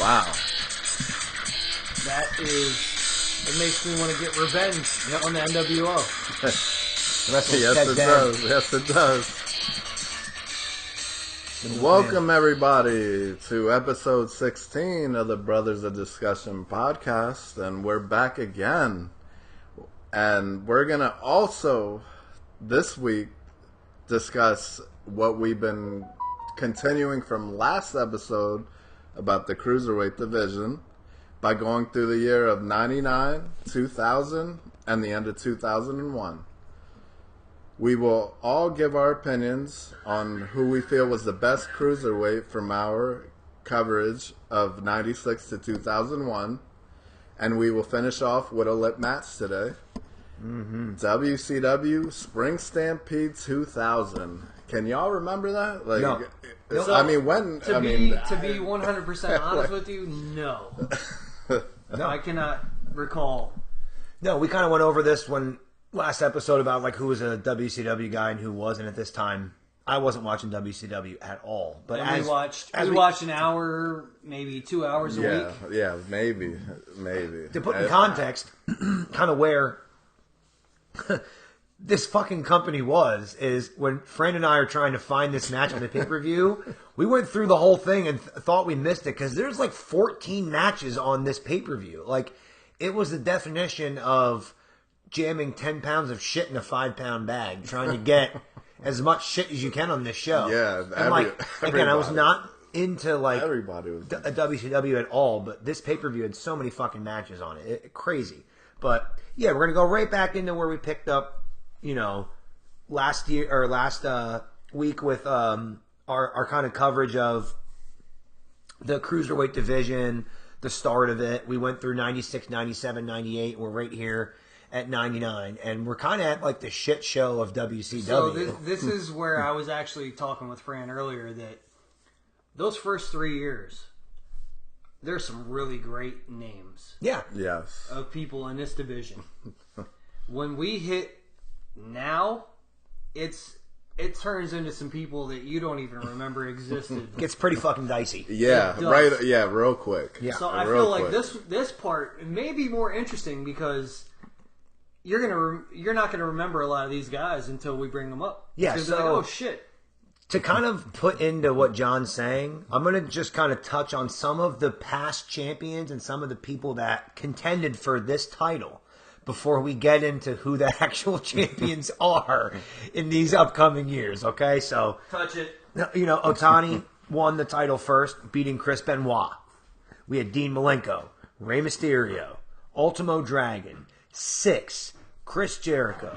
Wow. It makes me want to get revenge on the NWO. Yes, it does. Yes, it does. Welcome, everybody, to episode 16 of the Brothers of Discussion podcast. And we're back again. And we're going to also, this week, discuss what we've been continuing from last episode about the Cruiserweight Division by going through the year of 99, 2000, and the end of 2001. We will all give our opinions on who we feel was the best cruiserweight from our coverage of 96 to 2001. And we will finish off with a lip match today. WCW Spring Stampede 2000. Can y'all remember that? Like, no. I mean, when... To be 100% honest with you, no. No. I cannot recall. No, we kind of went over this last episode about like who was a WCW guy and who wasn't at this time. I wasn't watching WCW at all. But we watched an hour, maybe 2 hours a week. Yeah, maybe. To put in context, kind of where this fucking company is when Fran and I are trying to find this match on the pay-per-view, we went through the whole thing and thought we missed it because there's like 14 matches on this pay-per-view. Like, it was the definition of jamming 10 pounds of shit in a 5-pound bag, trying to get as much shit as you can on this show. Yeah, and again, I was not into like everybody was a WCW at all, but this pay-per-view had so many fucking matches on it. Crazy. But yeah, we're gonna go right back into where we picked up, last week with our kind of coverage of the Cruiserweight division, the start of it. We went through 96, 97, 98. We're right here at 99, and we're kind of at like the shit show of WCW. So this is where I was actually talking with Fran earlier that those first 3 years, there's some really great names. Yeah. Yes. Of people in this division. When we hit now, it turns into some people that you don't even remember existed. It gets pretty fucking dicey. Yeah, right. Yeah, real quick. Yeah. So I feel like this part may be more interesting because you're not gonna remember a lot of these guys until we bring them up. Yeah. So like, oh shit. To kind of put into what John's saying, I'm going to just kind of touch on some of the past champions and some of the people that contended for this title before we get into who the actual champions are in these upcoming years, okay? So, touch it. Otani won the title first, beating Chris Benoit. We had Dean Malenko, Rey Mysterio, Ultimo Dragon, Syxx, Chris Jericho,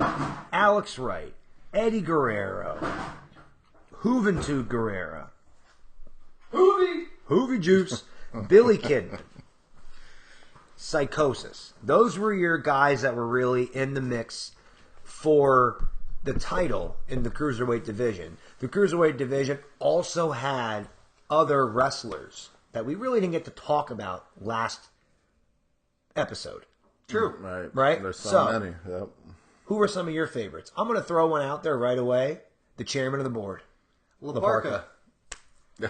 Alex Wright, Eddie Guerrero, Juventud Guerrera, Hoovy Juice, Billy Kidman, Psychosis. Those were your guys that were really in the mix for the title in the Cruiserweight division. The Cruiserweight division also had other wrestlers that we really didn't get to talk about last episode. True. Right. There's so many. Yep. Who were some of your favorites? I'm going to throw one out there right away. The chairman of the board. Laparca.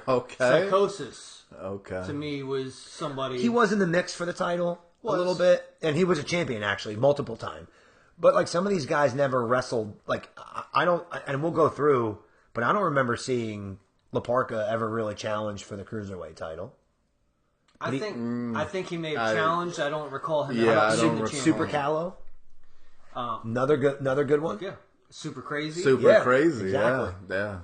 Okay. Psychosis. Okay. To me was somebody. He was in the mix for the title a little bit, and he was a champion actually multiple times. But like some of these guys never wrestled. Like I don't, and we'll go through. But I don't remember seeing Laparca ever really challenge for the Cruiserweight title. I think he may have challenged. I don't recall him. Yeah, I don't recall. Super Callow. Another good one. Yeah. Super Crazy. Crazy, exactly. Yeah.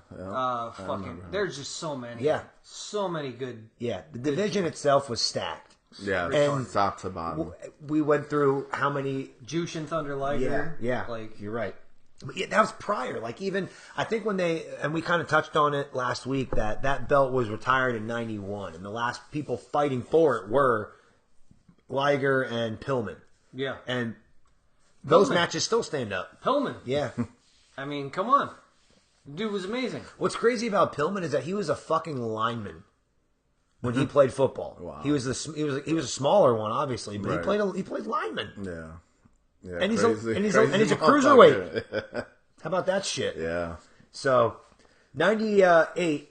There's just so many. Yeah. So many good. Yeah, the division itself was stacked. Yeah, and top to bottom. We went through how many... Jushin Thunder Liger. Yeah, like you're right. But that was prior. Like even, I think when and we kind of touched on it last week, that belt was retired in 91. And the last people fighting for it were Liger and Pillman. Yeah. And those matches still stand up. Pillman. Yeah. I mean, come on. Dude was amazing. What's crazy about Pillman is that he was a fucking lineman when he played football. Wow. He was a smaller one, obviously, but he played lineman. Yeah. And he's a cruiserweight. How about that shit? Yeah. So, 98,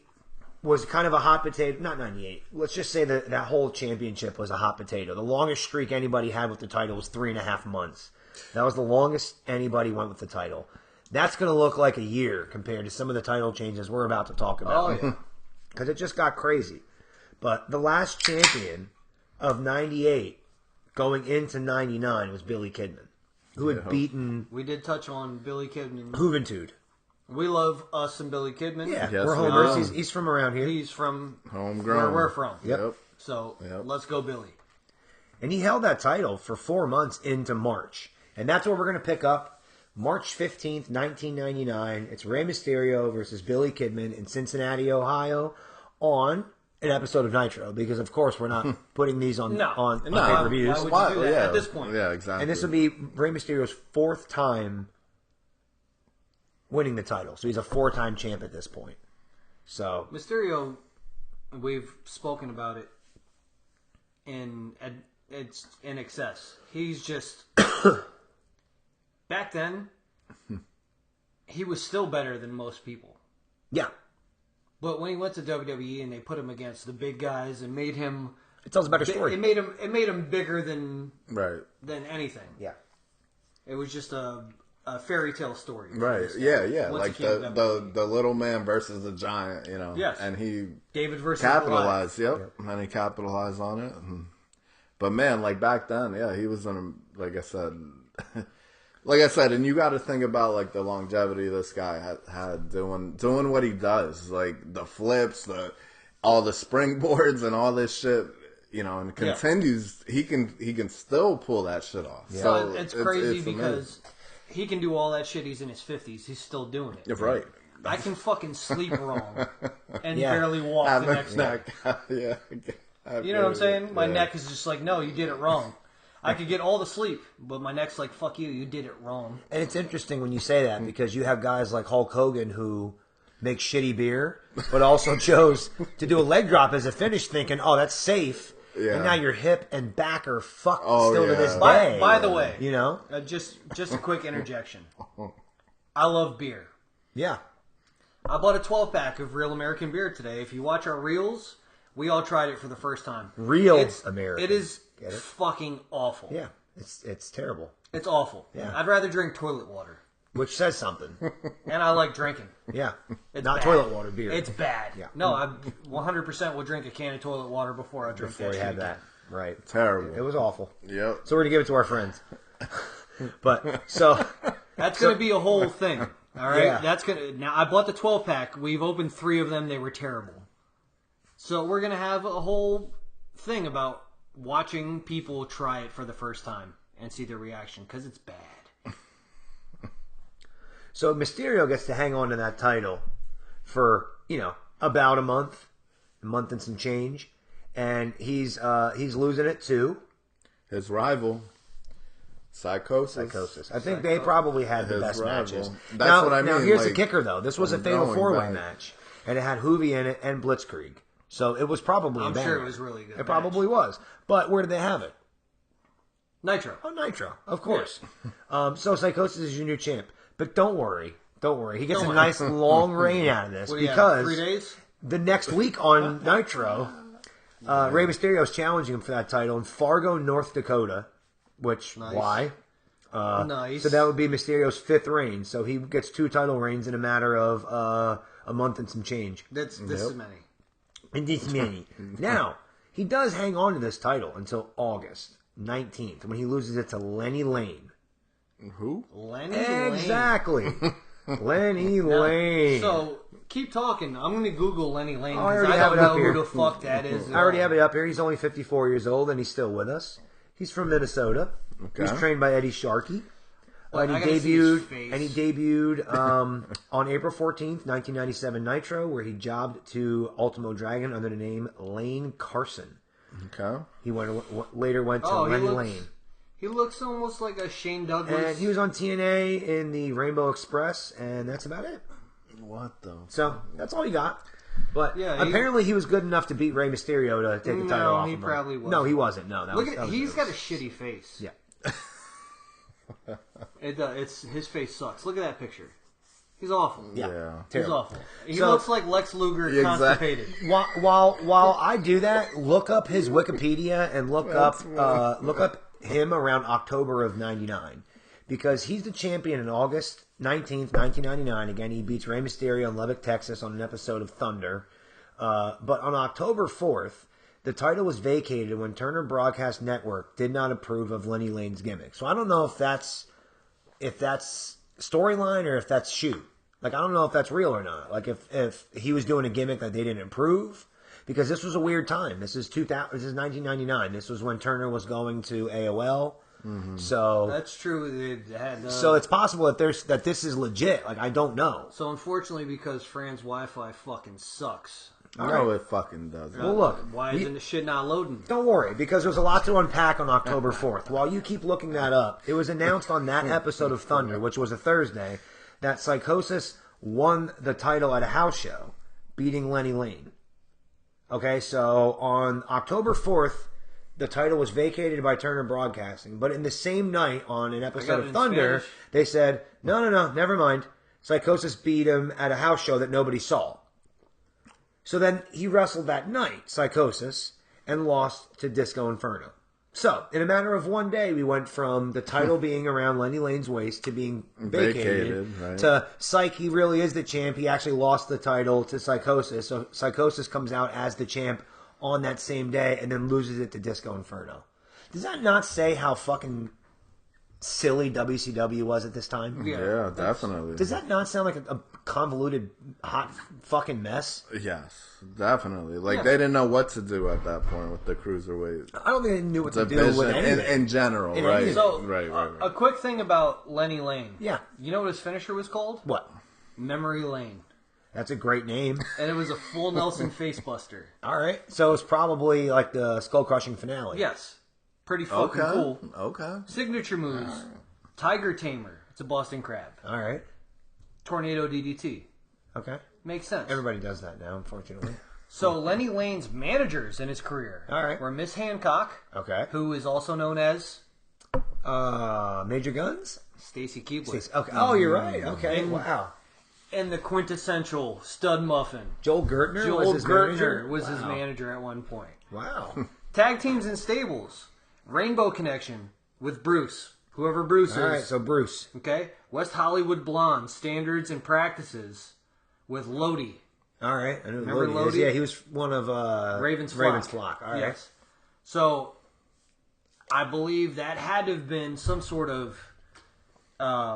was kind of a hot potato. Not 98. Let's just say that whole championship was a hot potato. The longest streak anybody had with the title was 3.5 months. That was the longest anybody went with the title. That's going to look like a year compared to some of the title changes we're about to talk about. Oh, yeah. Because it just got crazy. But the last champion of 98 going into 99 was Billy Kidman, who had beaten We did touch on Billy Kidman. Juventud. We love us and Billy Kidman. Yeah, Yes, we're we homers. do. He's from around here. He's from Homegrown. where we're from. Yep. So Yep. let's go, Billy. And he held that title for 4 months into March. And that's what we're going to pick up. March 15th, 1999. It's Rey Mysterio versus Billy Kidman in Cincinnati, Ohio on an episode of Nitro. Because, of course, we're not putting these on pay-per-views. Why would you do that at this point? Yeah, exactly. And this will be Rey Mysterio's 4th time winning the title. So he's a 4-time champ at this point. So Mysterio, we've spoken about it it's in excess. He's just back then he was still better than most people. yeah, But when he went to WWE and they put him against the big guys and made him it tells a better story. it made him bigger than anything. Yeah. It was just a fairy tale story. Right. Yeah, yeah. Once Like he came to WWE. the little man versus the giant, you know. Yes. And he David versus capitalized, Goliath. and he capitalized on it. But man, like back then, yeah, he was like I said, and you got to think about like the longevity this guy had doing what he does, like the flips, all the springboards and all this shit, you know, and continues. He can still pull that shit off. Yeah. So it's crazy it's because he can do all that shit. He's in his 50s. He's still doing it. You're right. I can fucking sleep wrong and Yeah. barely walk the next day. Yeah. You know what I'm saying? My Yeah. neck is just like, no, you did it wrong. I could get all the sleep, but my neck's like, fuck you, you did it wrong. And it's interesting when you say that because you have guys like Hulk Hogan who make shitty beer, but also chose to do a leg drop as a finish thinking, oh, that's safe. Yeah. And now your hip and back are fucked Oh, still to yeah. this day. By the way, You know? just a quick interjection. I love beer. Yeah. I bought a 12-pack of Real American beer today. If you watch our reels, we all tried it for the first time. Real American. It is Get it? fucking awful. Yeah. It's terrible. It's awful. Yeah. I'd rather drink toilet water. Which says something. And I like drinking. Yeah. It's Not bad. toilet water, beer. It's bad. Yeah. No, I 100% will drink a can of toilet water before I drink Before that you had shit. that. Right. Terrible. It was awful. Yep. So we're going to give it to our friends. But, so... That's going to be a whole thing. All right? Yeah. That's gonna. Now, I bought the 12-pack. We've opened 3 of them. They were terrible. So we're going to have a whole thing about watching people try it for the first time and see their reaction, because it's bad. So Mysterio gets to hang on to that title for, about a month and some change. And he's losing it to His rival, Psychosis. Psychosis. I think they probably had the His best rival. matches. That's what I Now mean, here's the like, kicker, though. This was a I'm fatal going 4-way back. match. And it had Hoovy in it and Blitzkrieg. So it was probably I'm a banger. sure it was really good. It probably was. But where did they have it? Nitro. On Nitro, of course. So Psychosis is your new champ. But don't worry. He gets a nice long reign out of this What do you have, because 3 days? the next week on Nitro, Rey Mysterio is challenging him for that title in Fargo, North Dakota. Which, Nice. why? Nice. So that would be Mysterio's 5th reign. So he gets 2 title reigns in a matter of a month and some change. This is many. And this many. Now, he does hang on to this title until August 19th when he loses it to Lenny Lane. Who? Lenny Lane. Exactly. Lenny Lane. So, keep talking. I'm going to Google Lenny Lane Oh, I because already I have don't it up know here. who the fuck that is. I already have it up here. He's only 54 years old and he's still with us. He's from Minnesota. Okay. He's trained by Eddie Sharkey. Well, And I he gotta see his debuted face. on April 14th, 1997 Nitro, where he jobbed to Ultimo Dragon under the name Lane Carson. Okay. He later went to Lenny Lane. He looks almost like a Shane Douglas. And he was on TNA in the Rainbow Express, and that's about it. What the? So, that's all he got. But Yeah, apparently he was good enough to beat Rey Mysterio to take the title off he of him. probably wasn't. No, he wasn't. No, that Look was, at that was he's got a shitty face. Yeah. It's his face sucks. Look at that picture. He's awful. Yeah. He's Terrible. awful. He So- looks like Lex Luger Exactly. constipated. While I do that, look up his Wikipedia and look up him around October of '99, because he's the champion in August 19th, 1999. Again, he beats Rey Mysterio in Lubbock, Texas, on an episode of Thunder. But on October 4th, the title was vacated when Turner Broadcast Network did not approve of Lenny Lane's gimmick. So I don't know if that's storyline or if that's shoot. Like, I don't know if that's real or not. Like, if he was doing a gimmick that they didn't approve, because this was a weird time. This is 1999. This was when Turner was going to AOL. Mm-hmm. So That's true. It had, so it's possible that this is legit. Like, I don't know. So unfortunately, because Fran's Wi-Fi fucking sucks. No, it fucking doesn't. Well, look. Why isn't the shit not loading? Don't worry, because there's a lot to unpack on October 4th. While you keep looking that up, it was announced on that episode of Thunder, which was a Thursday, that Psychosis won the title at a house show, beating Lenny Lane. Okay, so on October 4th, the title was vacated by Turner Broadcasting. But in the same night, on an episode of Thunder, Spanish. they said, no, never mind. Psychosis beat him at a house show that nobody saw. So then he wrestled that night, Psychosis, and lost to Disco Inferno. So, in a matter of one day, we went from the title being around Lenny Lane's waist to being vacated right. to Psych, he really is the champ. He actually lost the title to Psychosis. So Psychosis comes out as the champ on that same day and then loses it to Disco Inferno. Does that not say how fucking silly WCW was at this time? Yeah, definitely. Does that not sound like a convoluted, hot fucking mess? Yes, definitely. Like, they didn't know what to do at that point with the Cruiserweight I don't think they knew what to do division with anything. in general, In right? anything. So, right. a quick thing about Lenny Lane. Yeah. You know what his finisher was called? What? Memory Lane. That's a great name. And it was a full Nelson facebuster. All right. So it's probably like the skull crushing finale. Yes. Pretty fucking Okay. cool. Okay. Signature moves. Tiger Tamer. It's a Boston Crab. All right. Tornado DDT. Okay. Makes sense. Everybody does that now, unfortunately. So Lenny Lane's managers in his career All right. were Miss Hancock, Okay. who is also known as Major Guns? Stacy Keibler, Okay. Oh, you're right. Okay. And- Wow. and the quintessential Stud Muffin. Joel Gertner Joel was his Gertner manager? was his Wow. manager at one point. Wow. Tag teams and stables. Rainbow Connection with Bruce. Whoever Bruce All right. is. So Bruce. Okay? West Hollywood Blonde. Standards and Practices with Lodi. All right. I know who Remember Lodi is. Lodi? Yeah, he was one of Raven's Flock. All right. Yes. So, I believe that had to have been some sort of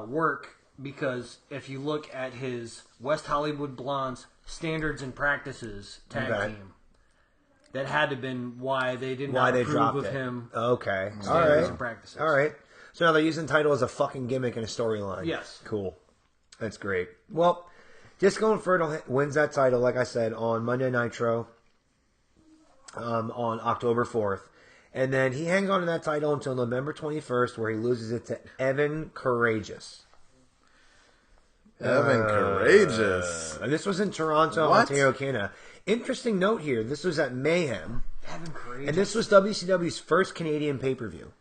work, because if you look at his West Hollywood Blondes Standards and Practices tag Okay. team, that had to have been why they did Why not they approve dropped of it. him. Okay. All Standards right. and Practices. All right. So now they're using the title as a fucking gimmick and a storyline. Yes. Cool. That's great. Well, Disco Inferno wins that title, like I said, on Monday Nitro on October 4th. And then he hangs on to that title until November 21st, where he loses it to Evan Courageous. Evan Courageous. And this was in Toronto, What? Ontario, Canada. Interesting note here. This was at Mayhem. Evan Courageous. And this was WCW's first Canadian pay-per-view.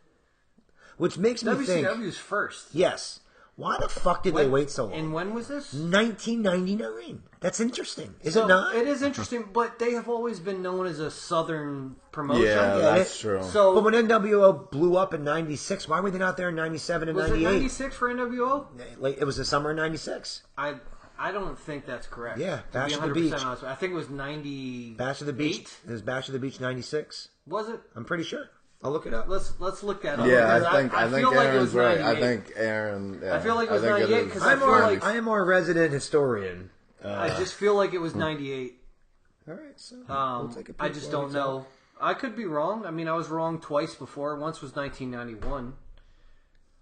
Which makes me think... WCW's first. Yes. Why the fuck did they wait so long? And when was this? 1999. That's interesting. Is So, it not? It is interesting, but they have always been known as a Southern promotion. Yeah, that's true. So, But when NWO blew up in 96, why were they not there in 97 and was it 98? 96 for NWO? Like, it was the summer of 96. I don't think that's correct. Yeah, To Bash be of the 100% Beach. honest, I think it was 90. Bash of the Beach. It was Bash of the Beach 96. Was it? I'm pretty sure. I'll look it up. Let's look that up. Yeah, because I think feel like it Aaron's was right. 98. I think Aaron. Yeah, I feel like it was think 98 is. 'cause I feel like- I am our resident historian. I just feel like it was 98. All right, so we'll take a peek I just while don't we know. talk. I could be wrong. I mean, I was wrong twice before. Once was 1991.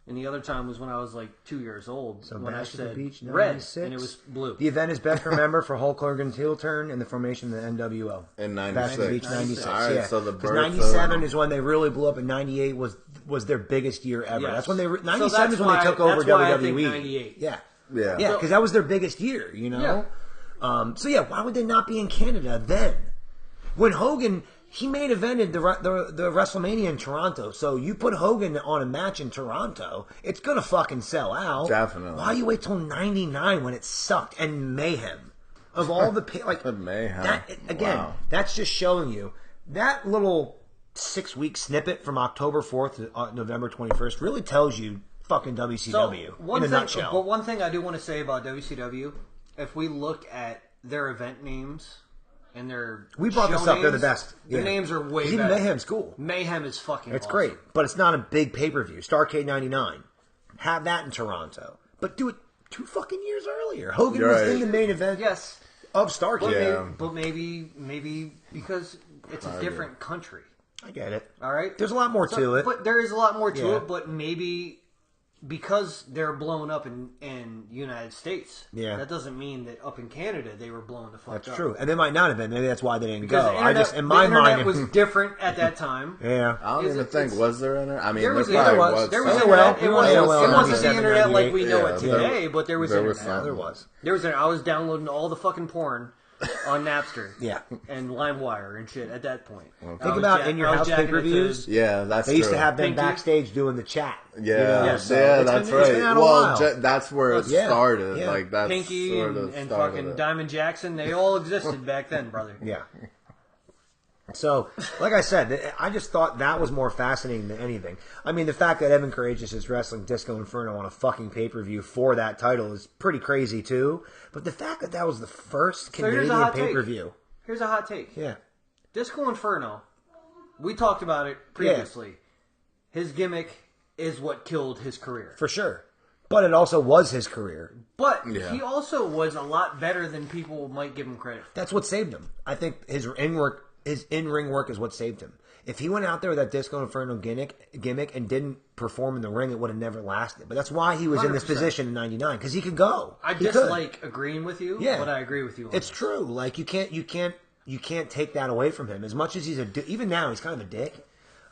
And the other time was when I was like 2 years old. So when Bash I of the said Beach, red, 96. and it was blue. The event is best remembered for Hulk Hogan's heel turn and the formation of the NWO. In Bash of the 96. Beach 96. All right, Yeah. so the Because birth 97 of- is when they really blew up, and 98 was their biggest year ever. Yes. That's when they So 97 that's is when they took over that's why I WWE. think 98. Yeah. Yeah. Yeah, because that was their biggest year, you know? Yeah. So yeah, why would they not be in Canada then? When Hogan, he main evented the WrestleMania in Toronto. So you put Hogan on a match in Toronto, it's gonna fucking sell out. Definitely. Why you wait till '99 when it sucked? And Mayhem, of all the like Mayhem. That, again, Wow. that's just showing you that little 6-week snippet from October 4th to November 21st really tells you fucking WCW in a nutshell. But one thing I do want to say about WCW, if we look at their event names. And we brought this up. They're the best. Their names are way even better. Mayhem's cool. Mayhem is fucking It's awesome. great, but it's not a big pay-per-view. Starrcade '99. Have that in Toronto. But do it 2 fucking years earlier. Hogan was in the main event Yes. of Starrcade. But maybe because it's a different country. I get it. All right? There's a lot more to it. But there is a lot more to Yeah. it, but maybe because they're blown up in United States, Yeah. that doesn't mean that up in Canada they were blown the fuck up. That's true. And they might not have been. Maybe that's why they didn't Because go. the I internet, just, in my the internet mind... was different at that time. yeah. I don't even think, was there internet? I mean, There was probably internet. There was some. internet. It AOL. wasn't, AOL it wasn't the 97, internet like we know it 98. today, but there was there was internet. some. There was. There was I was downloading all the fucking porn on Napster. Yeah. And LimeWire and shit at that point. Think about in your house pay-per-views. Yeah, that's They used true. to have them Pinky. backstage doing the chat. Yeah, Yeah, so yeah, it's that's been- it's right. been out a Well, while. that's where it Yeah, started. yeah. Like that's Pinky sort and, of and started fucking it. Diamond Jackson, they all existed back then, brother. Yeah. So, like I said, I just thought that was more fascinating than anything. I mean, the fact that Evan Courageous is wrestling Disco Inferno on a fucking pay-per-view for that title is pretty crazy, too. But the fact that that was the first here's a Canadian hot take. pay-per-view. Here's a hot take. Yeah. Disco Inferno, we talked about it previously. His gimmick is what killed his career. For sure. But it also was his career. But Yeah. he also was a lot better than people might give him credit for. That's what saved him. I think his in-ring work is what saved him. If he went out there with that Disco Inferno gimmick and didn't perform in the ring, it would have never lasted. But that's why he was in this 100%. position in '99, because he could go. I He dislike agreeing with you, Yeah. but I agree with you on It's this. true. Like you can't take that away from him. As much as he's even now he's kind of a dick.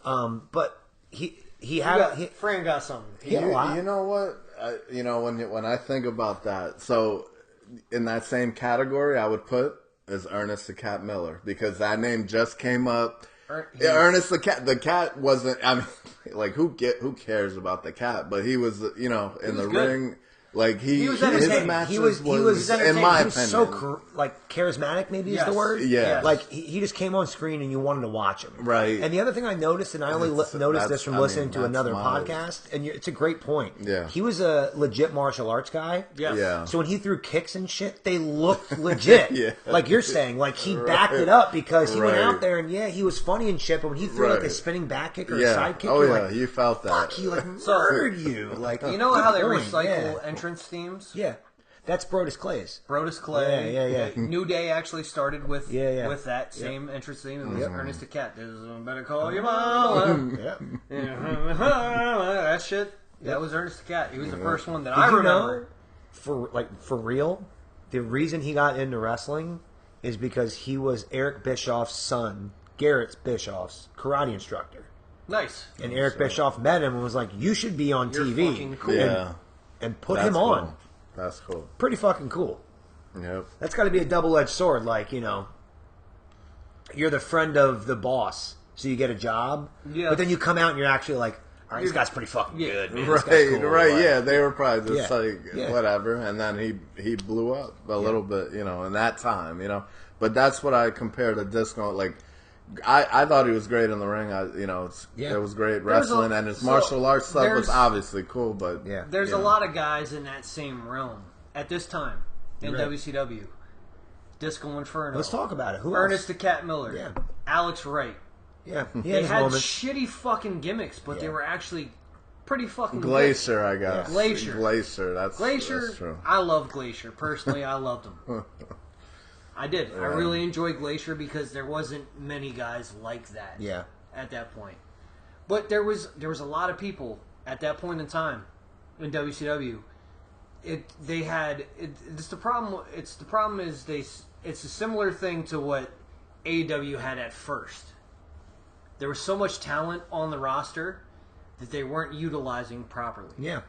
But he had Fran got something. he had a lot. You know what? When I think about that, so in that same category, I would put is Ernest the Cat Miller, because that name just came up. Ernest the Cat. The Cat wasn't. I mean, like who cares about the Cat? But he was, in the good. ring. Like He was his entertaining. matches He was in my he was opinion, so charismatic. Maybe is Yes. the word. Yeah. Yes. Like he just came on screen and you wanted to watch him. Right. And the other thing I noticed, and I only noticed this that's- from I listening mean, to that's another my- podcast, and it's a great point. Yeah. He was a legit martial arts guy. Yes. Yeah. So when he threw kicks and shit, they looked legit. Yeah. Like you're saying, like he backed it up because he went Right. out there and he was funny and shit. But when he threw like a Right. spinning back kick or a Yeah. side kick, Oh you're yeah, like, you felt that. fuck, he like murdered you. Like You know how they good point, recycle yeah. entrance themes? Yeah, that's Brodus Clay's. Brodus Clay. Yeah. New Day actually started with Yeah. with that same entrance theme. It was Yep. Ernest the Cat. This is better call your mama. Yeah. That shit. That was Ernest the Cat. He was the first one that I Did you remember. know, for real, the reason he got into wrestling is because he was Eric Bischoff's son, Garrett Bischoff's karate instructor. Nice. And Eric Bischoff met him and was like, "You should be on You're TV." fucking cool. Yeah, And put that's him cool. on. That's cool. Pretty fucking cool. Yep. That's got to be a double-edged sword. Like, you're the friend of the boss, so you get a job. Yeah. But then you come out and you're actually like, all right, this guy's pretty fucking Yeah. good, man. This Right, guy's cool. right, Like, yeah. They were probably just Yeah, like yeah. whatever, and then he blew up a little bit, in that time, But that's what I compare to Disco. Like, I thought he was great in the ring. Yeah. It was great There's wrestling, a- and his so martial arts stuff was there's- obviously cool. But Yeah. There's a lot of guys in that same realm at this time in Right. WCW. Disco Inferno. Let's talk about it. Who Ernest else? the Cat Miller. Yeah. Alex Wright. Yeah, he They his had moments. shitty fucking gimmicks, but they Yeah. were actually pretty fucking Glacier, I guess. Glacier. Glacier. That's Glacier, That's true. I love Glacier. Personally, I loved him. I did. I really enjoyed Glacier because there wasn't many guys like that. Yeah. At that point, but there was a lot of people at that point in time in WCW. It's the problem. It's the problem is it's a similar thing to what AEW had at first. There was so much talent on the roster that they weren't utilizing properly. Yeah.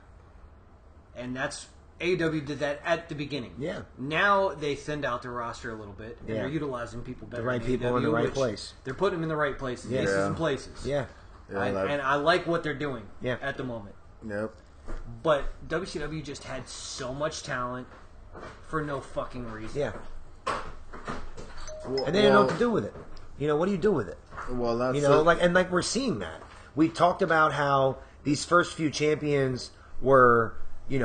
And that's AEW did that at the beginning. Yeah. Now they send out their roster a little bit, and they're utilizing people better. The right than people AEW, in the right which place. They're putting them in the right places. Yeah. Places and places. Yeah. And I like what they're doing at the moment. Yep. But WCW just had so much talent for no fucking reason. Yeah. And they didn't know what to do with it. You know, what do you do with it? Well, that's like we're seeing that. We talked about how these first few champions were,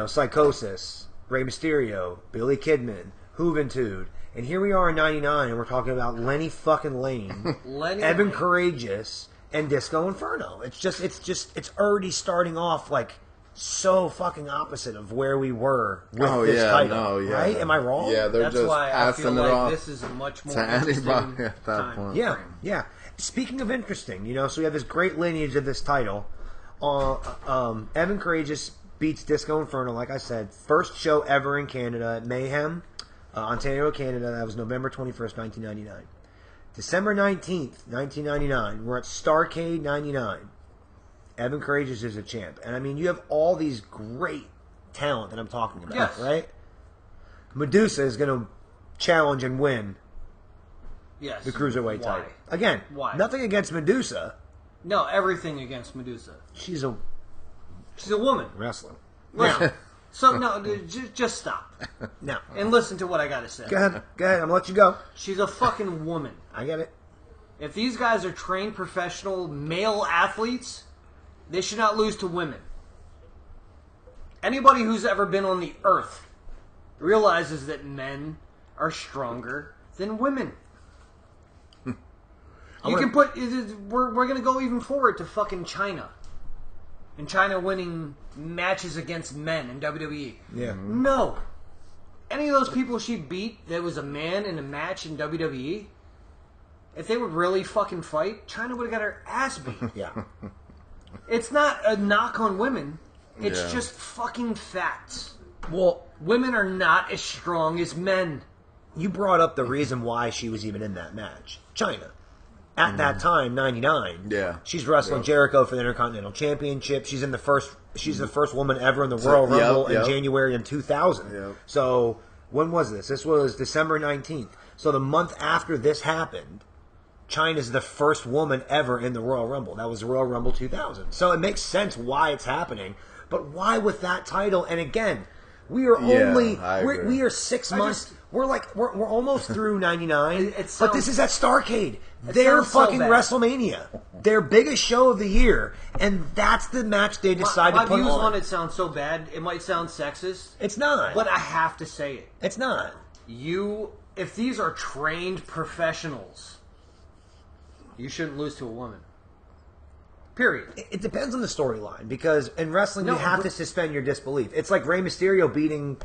Psychosis, Rey Mysterio, Billy Kidman, Juventud, and here we are in '99, and we're talking about Lenny fucking Lane, Evan Courageous, and Disco Inferno. It's already starting off like so fucking opposite of where we were with this title. Right? Am I wrong? Yeah, they're That's just why I feel passing it like off this is a much more to interesting anybody at that time point. Yeah, frame. yeah. Speaking of interesting, so we have this great lineage of this title. Evan Courageous beats Disco Inferno, like I said. First show ever in Canada at Mayhem, Ontario, Canada. That was November 21st, 1999. December 19th, 1999, we're at Starrcade 99. Evan Courageous is a champ. And I mean, you have all these great talent that I'm talking about, right? Medusa is going to challenge and win the Cruiserweight title. Again, nothing against Medusa. No, everything against Medusa. She's a woman. Wrestler. Listen, so, no, just stop. No. And listen to what I got to say. Go ahead. I'm going to let you go. She's a fucking woman. I get it. If these guys are trained professional male athletes, they should not lose to women. Anybody who's ever been on the earth realizes that men are stronger than women. We're going to go even forward to fucking China. And China winning matches against men in WWE. Yeah. No. Any of those people she beat that was a man in a match in WWE, if they would really fucking fight, China would have got her ass beat. Yeah. It's not a knock on women. It's just fucking facts. Well, women are not as strong as men. You brought up the reason why she was even in that match. China. At that time, 99. Yeah. She's wrestling Jericho for the Intercontinental Championship. She's the first woman ever in the Royal Rumble in January in 2000. Yep. So, when was this? This was December 19th. So the month after this happened, Chyna's the first woman ever in the Royal Rumble. That was the Royal Rumble 2000. So it makes sense why it's happening. But why with that title? And again, we are we are 6 months. We're almost through 99. But this is at Starrcade. Their fucking WrestleMania. Their biggest show of the year. And that's the match they decided to put on. My views on it sound so bad. It might sound sexist. It's not. But I have to say it. It's not. If these are trained professionals, you shouldn't lose to a woman. Period. It depends on the storyline, because in wrestling you have to suspend your disbelief. It's like Rey Mysterio beating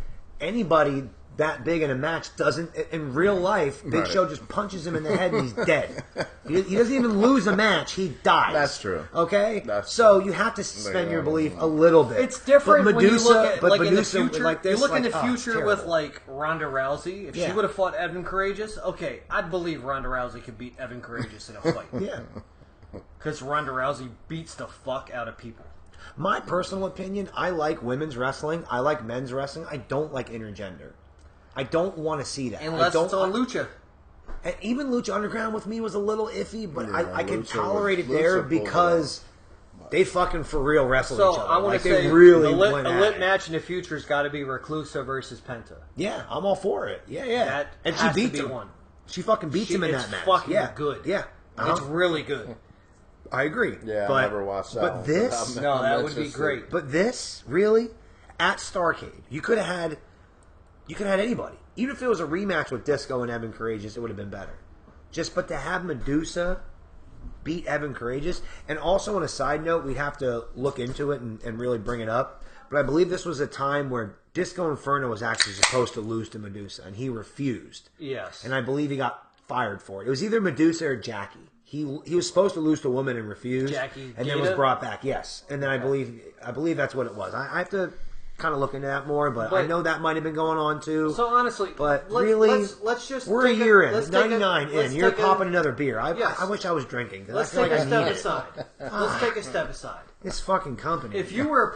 anybody that big in a match doesn't. In real life, Big Show just punches him in the head and he's dead. He doesn't even lose a match; he dies. That's true. Okay, so you have to suspend your belief a little bit. It's different but Medusa, when you look at but in the Medusa, future. like this, you look in the future with terrible. Ronda Rousey. If she would have fought Evan Courageous, okay, I'd believe Ronda Rousey could beat Evan Courageous in a fight. Yeah. Because Ronda Rousey beats the fuck out of people. My personal opinion, I like women's wrestling. I like men's wrestling. I don't like intergender. I don't want to see that. Unless it's on Lucha. And even Lucha Underground with me was a little iffy, but I can Lucha tolerate it was- there Lucha because they fucking for real wrestle So each other. I want to say they really a went at lit it. match in the future's got to be Reclusa versus Penta. Yeah, I'm all for it. Yeah. That And has she to beats be him. one. She fucking beats him in It's that match. fucking Yeah, good. Yeah. It's really good. I agree. Yeah, but, I never watched that. But one. this, No, that would be great. But this, really, at Starrcade, you could have had anybody. Even if it was a rematch with Disco and Evan Courageous, it would have been better. But to have Medusa beat Evan Courageous, and also on a side note, we'd have to look into it and really bring it up. But I believe this was a time where Disco Inferno was actually supposed to lose to Medusa, and he refused. Yes. And I believe he got fired for it. It was either Medusa or Jackie. He was supposed to lose to a woman and refused, Jackie and then was brought back. Yes, and then I believe that's what it was. I have to kind of look into that more, but I know that might have been going on too. So honestly, but really, let's just we're a year in, let's 99 take in. You're popping another beer. I wish I was drinking. Let's I feel take like a I step need it. aside. Let's take a step aside. This fucking company. If you were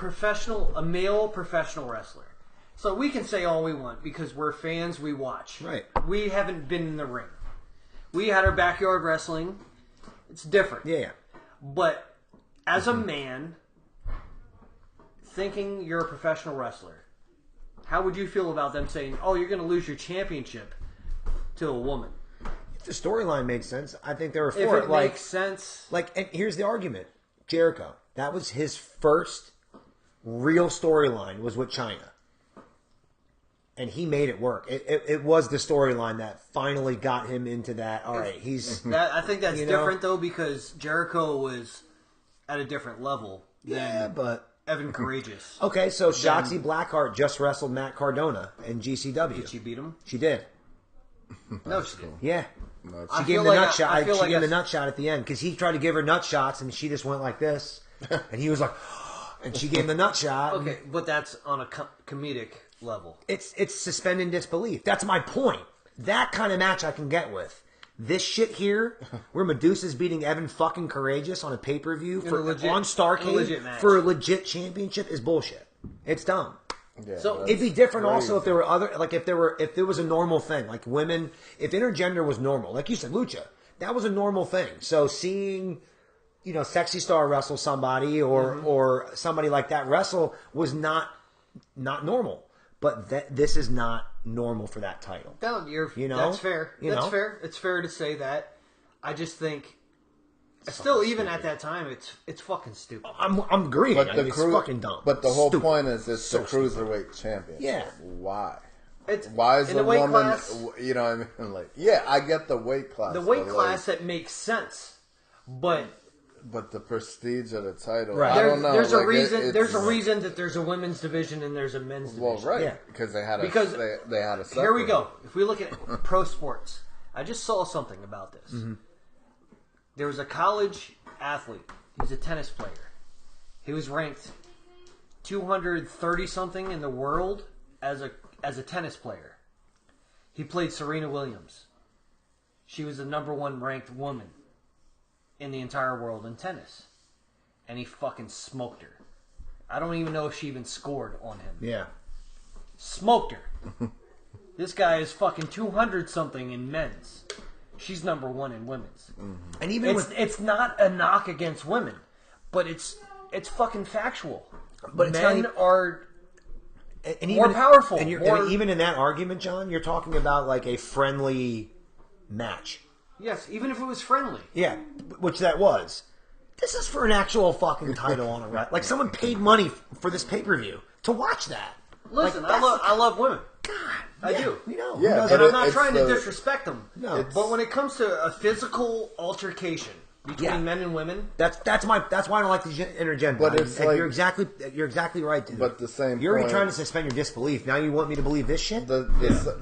a male professional wrestler, So we can say all we want because we're fans, we watch. Right. We haven't been in the ring. We had our backyard wrestling. It's different. Yeah. But as a man, thinking you're a professional wrestler, how would you feel about them saying, oh, you're going to lose your championship to a woman? If the storyline made sense, I think they were for If it. it makes sense. And here's the argument. Jericho, that was his first real storyline was with China. And he made it work. It was the storyline that finally got him into that. All right, he's... I think that's different, though, because Jericho was at a different level than Evan Courageous. Okay, so Shotzi Blackheart just wrestled Matt Cardona in GCW. Did she beat him? She did. No, she didn't. Yeah. I She gave him feel the like nut shot. I feel She like gave him I- the nut shot at the end because he tried to give her nut shots and she just went like this, and he was like, and she gave him the nut shot. and Okay, but that's on a comedic level. It's suspending disbelief. That's my point. That kind of match I can get with. This shit here, where Medusa's beating Evan fucking Courageous on a pay per view a legit on legit Starrcade match. for a legit championship is bullshit. It's dumb. Yeah, So It'd be different crazy. also if there were other, like if there was a normal thing, like women, if intergender was normal, like you said, Lucha, that was a normal thing. So seeing, Sexy Star wrestle somebody or somebody like that wrestle was not normal. But this is not normal for that title. No, that's fair. That's fair. It's fair to say that. I just think, still, even at that time, it's fucking stupid. I'm agreeing. But It's fucking dumb. But the whole Stupid. point is it's So the Cruiserweight champion. Yeah. Why? It's Why is in a the weight woman? class. You know what I mean? Like, yeah, I get the weight class. The weight but, class that makes sense, but but the prestige of the title. Right. I don't know. there's a like, reason. There's a it's- reason that there's a women's division and there's a men's division. Well, right, Yeah. because they had a Because they had a. Here we separate- go. If we look at pro sports, I just saw something about this. Mm-hmm. There was a college athlete. He was a tennis player. He was ranked 230 something in the world as a tennis player. He played Serena Williams. She was the number one ranked woman in the entire world in tennis. And he fucking smoked her. I don't even know if she even scored on him. Yeah. Smoked her. This guy is fucking 200 something in men's. She's number one in women's. And even It's not a knock against women, but it's fucking factual. But it's men not even- are and more powerful, And more- even in that argument, John, you're talking about like a friendly match. yes, even if it was friendly. Yeah, which that was. This is for an actual fucking title on a rat. Like someone paid money for this pay per view to watch that. Listen, Like, I love women. God, I yeah, do. You know, Yeah, who but doesn't? And I'm not it's trying to the- disrespect them. No. But when it comes to a physical altercation between Yeah. men and women, That's why I don't like the intergender. But it's And like- you're exactly right, dude. But the same You're already point- trying to suspend your disbelief. Now you want me to believe this shit? The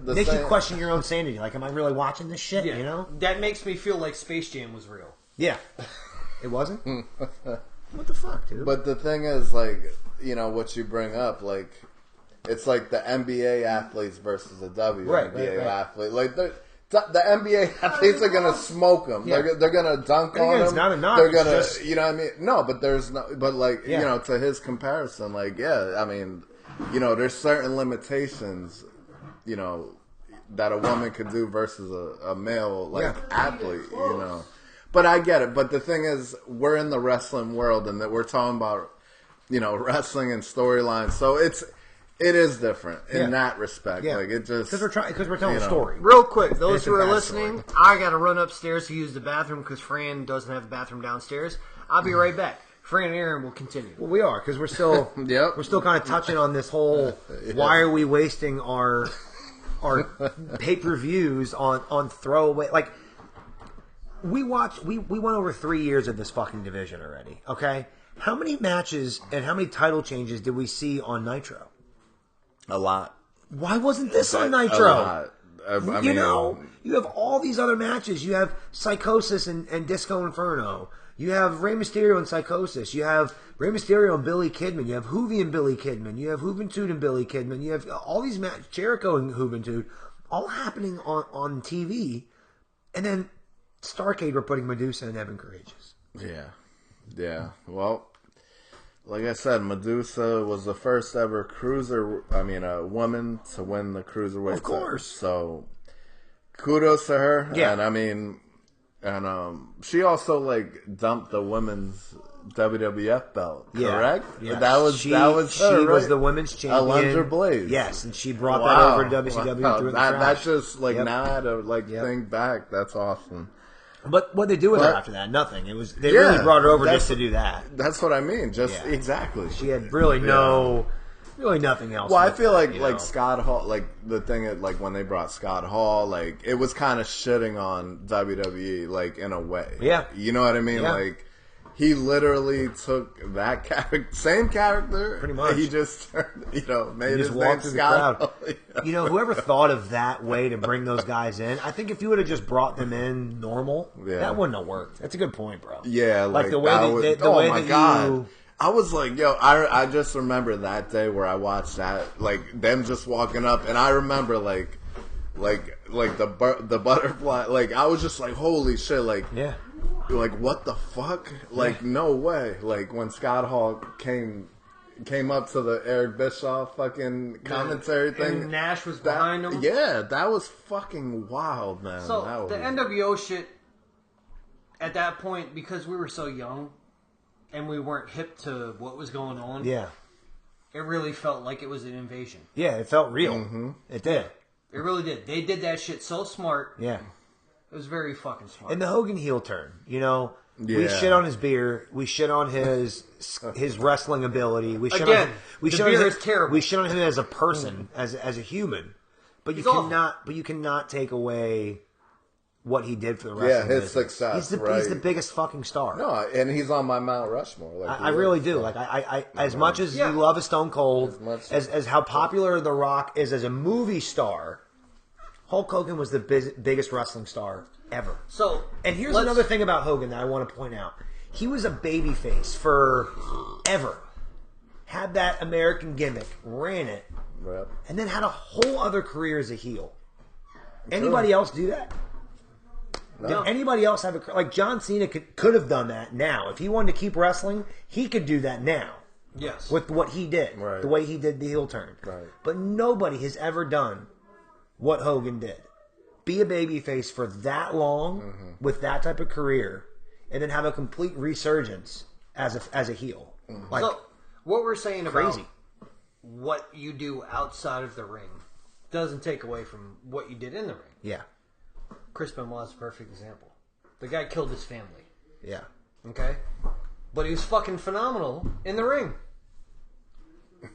Makes same, you question your own sanity. Like, am I really watching this shit? yeah, You know? that makes me feel like Space Jam was real. Yeah. It wasn't. What the fuck, dude? But the thing is, like, what you bring up, like, it's like the NBA athletes versus the WNBA right. athlete. Like, the NBA athletes are gonna smoke them. Yeah. They're gonna dunk And on again, them. it's not a knock, They're it's gonna, just- you know what I mean? No, but there's no. But like, Yeah. to his comparison, like, yeah, I mean, there's certain limitations, that a woman could do versus a male athlete. But I get it. But the thing is, we're in the wrestling world, and that we're talking about, wrestling and storylines. So it is different in that respect. Yeah. Like, it just because we're telling a story. Real quick, those It's a who are bad listening, I got to run upstairs to use the bathroom because Fran doesn't have the bathroom downstairs. I'll be right back. Fran and Aaron will continue. Well, we are because we're still Yep. we're still kind of touching on this whole. Why are we wasting our pay per views on throwaway? Like we went over 3 years of this fucking division already. Okay, how many matches and how many title changes did we see on Nitro? a lot. Why wasn't this on A Nitro? lot. I mean, You have all these other matches. You have Psychosis and Disco Inferno. You have Rey Mysterio and Psychosis. You have Rey Mysterio and Billy Kidman. You have Hoovy and Billy Kidman. You have Juventud and Billy Kidman. You have all these matches, Jericho and Juventud, all happening on TV. And then Starrcade, we're putting Medusa and Evan Courageous. Yeah. Well, like I said, Medusa was the first ever woman to win the Cruiserweight. Of course. So, kudos to her. Yeah. And I mean, she also like dumped the women's WWF belt, correct? Yeah. That was her, She right? was the women's champion. Alundra Blaze. Yes, and she brought that over to WCW. Wow. Through the That's just like Yep. now I had to think back. That's awesome. But what they do with her after that? Nothing. It was they really brought her over just to do that. That's what I mean. Just exactly. She had really nothing else. Well, I feel like know. Scott Hall, like the thing is, like when they brought Scott Hall, like it was kind of shitting on WWE, like in a way. Yeah. You know what I mean? Yeah. Like he literally took that same character, pretty much. He just made his name walked through the Scott crowd. Hall. Whoever thought of that way to bring those guys in, I think if you would have just brought them in normal, that wouldn't have worked. That's a good point, bro. Yeah, like the way my God. you. I was like, I just remember that day where I watched that, like them just walking up, and I remember like the butterfly, like I was just like, holy shit, like what the fuck, like no way, like when Scott Hall came up to the Eric Bischoff fucking commentary thing, and Nash was behind him. Yeah, that was fucking wild, man. So the NWO shit at that point, because we were so young. And we weren't hip to what was going on. Yeah. It really felt like it was an invasion. Yeah, it felt real. Mm-hmm. It did. It really did. They did that shit so smart. Yeah. It was very fucking smart. And the Hogan heel turn, we shit on his beer. We shit on his wrestling ability. We shit on beer is terrible. We shit on him as a person, as a human. But you cannot take away what he did for the wrestling his business. success. He's the biggest fucking star. No, and he's on my Mount Rushmore. Like I really do. Like I as much as you love a Stone Cold, as how popular The Rock is as a movie star, Hulk Hogan was the biggest wrestling star ever. So, and here's another thing about Hogan that I want to point out: he was a babyface forever. Had that American gimmick, ran it, and then had a whole other career as a heel. Anybody else do that? No. Did anybody else have like John Cena could have done that now. If he wanted to keep wrestling, he could do that now. Yes. With what he did. Right. The way he did the heel turn. Right. But nobody has ever done what Hogan did. Be a babyface for that long with that type of career and then have a complete resurgence as a heel. Mm-hmm. Like, so what we're saying crazy. About what you do outside of the ring doesn't take away from what you did in the ring. Yeah. Chris Benoit's a perfect example. The guy killed his family. Yeah. Okay? But he was fucking phenomenal in the ring.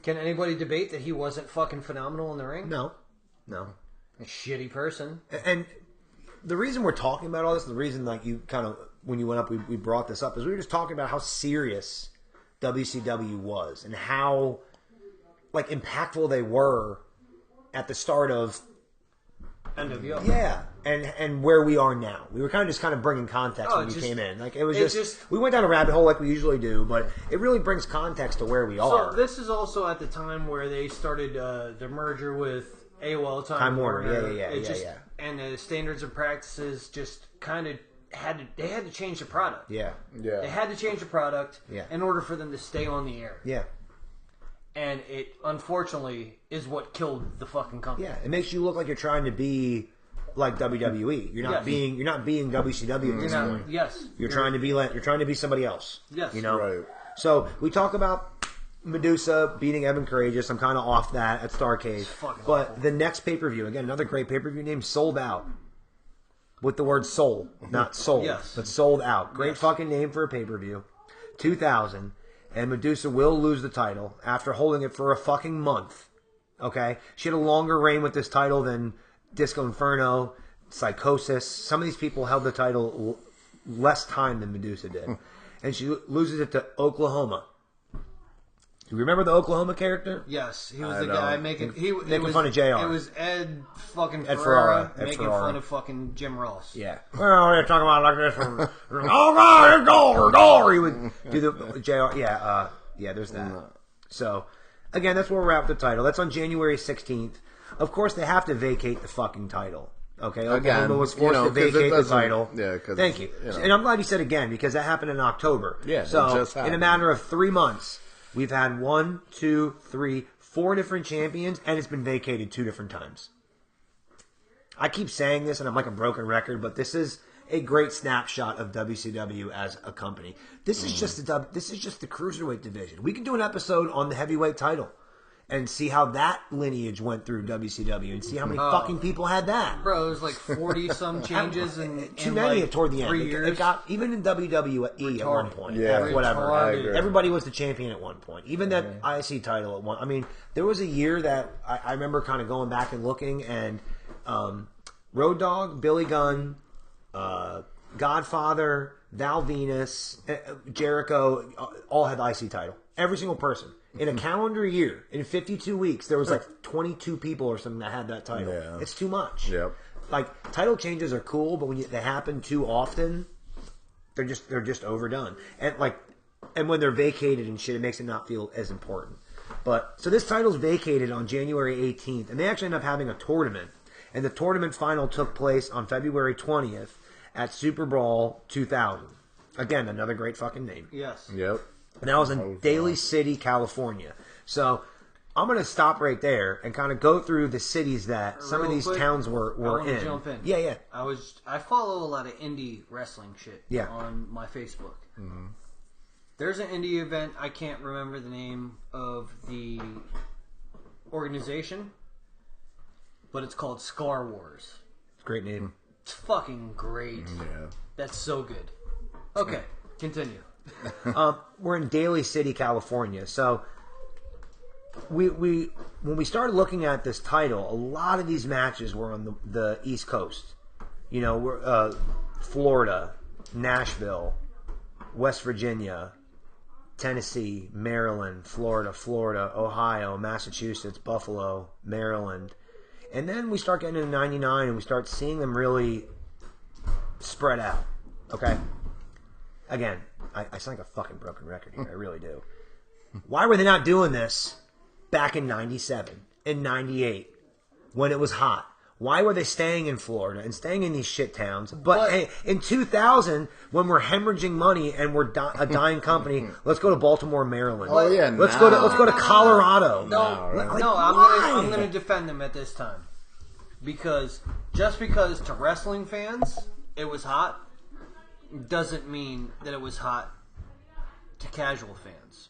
Can anybody debate that he wasn't fucking phenomenal in the ring? No. A shitty person. And the reason we're talking about all this, the reason like you kind of, when you went up, we brought this up, is we were just talking about how serious WCW was and how like impactful they were at the start of NWO. Yeah, and where we are now. We were kind of bringing context when we came in. Like it was just we went down a rabbit hole like we usually do, but it really brings context to where we are. So this is also at the time where they started the merger with AOL Time Warner. Yeah. And the standards and practices just kind of had to change the product. Yeah. They had to change the product Yeah. in order for them to stay on the air. Yeah. And it, unfortunately, is what killed the fucking company. Yeah, it makes you look like you're trying to be like WWE. You're not being WCW at this point. Yes. You're trying to be somebody else. Yes. Right. So we talk about Medusa beating Evan Courageous. I'm kind of off that at Starrcade. But awful. the next pay-per-view, again, another great pay-per-view name, Sold Out. With the word soul, not sold. Yes. But Sold Out. Great fucking name for a pay-per-view. 2000. And Medusa will lose the title after holding it for a fucking month. Okay? She had a longer reign with this title than Disco Inferno, Psychosis. Some of these people held the title less time than Medusa did. And she loses it to Oklahoma. Do you remember the Oklahoma character? Yes, he was the guy making fun of JR. It was Ed fucking Ferrara making fun of fucking Jim Ross. Yeah. Well, you're talking about like this. Oh, God, go. He would do the JR. Yeah, there's that. So, again, that's where we're at with the title. That's on January 16th. Of course, they have to vacate the fucking title. Okay, Oklahoma was forced to vacate the title. Yeah, thank you. And I'm glad you said again because that happened in October. Yeah, so it just happened. in a matter of 3 months, We've had 1, 2, 3, 4 different champions, and it's been vacated 2 different times. I keep saying this, and I'm like a broken record, but this is a great snapshot of WCW as a company. This is just the Cruiserweight division. We can do an episode on the heavyweight title and see how that lineage went through WCW and see how many fucking people had that. Bro, it was like 40-some changes too many like toward the end. 3 years. It got, even in WWE at one point. Yeah. Whatever. I agree. Everybody was the champion at one point. Even that IC title at one. I mean, there was a year that I remember kind of going back and looking, and Road Dogg, Billy Gunn, Godfather, Val Venus, Jericho, all had the IC title. Every single person. In a calendar year, in 52 weeks, there was like 22 people or something that had that title. Yeah. It's too much. Yep. Like, title changes are cool, but when they happen too often, they're just overdone. And when they're vacated and shit, it makes it not feel as important. But so this title's vacated on January 18th, and they actually end up having a tournament. And the tournament final took place on February 20th at Super Brawl 2000. Again, another great fucking name. Yes. Yep. And that was in Daly City, California. So I'm going to stop right there and kind of go through the cities that some of these towns were in. Jump in. Yeah. I follow a lot of indie wrestling shit on my Facebook. Mm-hmm. There's an indie event. I can't remember the name of the organization, but it's called Scar Wars. Great name. It's fucking great. Yeah. That's so good. Okay, continue. We're in Daly City, California. So when we started looking at this title, a lot of these matches were on the East Coast. You know, we're Florida, Nashville, West Virginia, Tennessee, Maryland, Florida, Ohio, Massachusetts, Buffalo, Maryland. And then we start getting into 99 and we start seeing them really spread out. Okay? Again, I sound like a fucking broken record here. I really do. Why were they not doing this back in 97, in 98, when it was hot? Why were they staying in Florida and staying in these shit towns? But hey, in 2000, when we're hemorrhaging money and we're a dying company, let's go to Baltimore, Maryland. Oh yeah, let's go to Colorado. I'm gonna defend them at this time because just because to wrestling fans it was hot doesn't mean that it was hot to casual fans.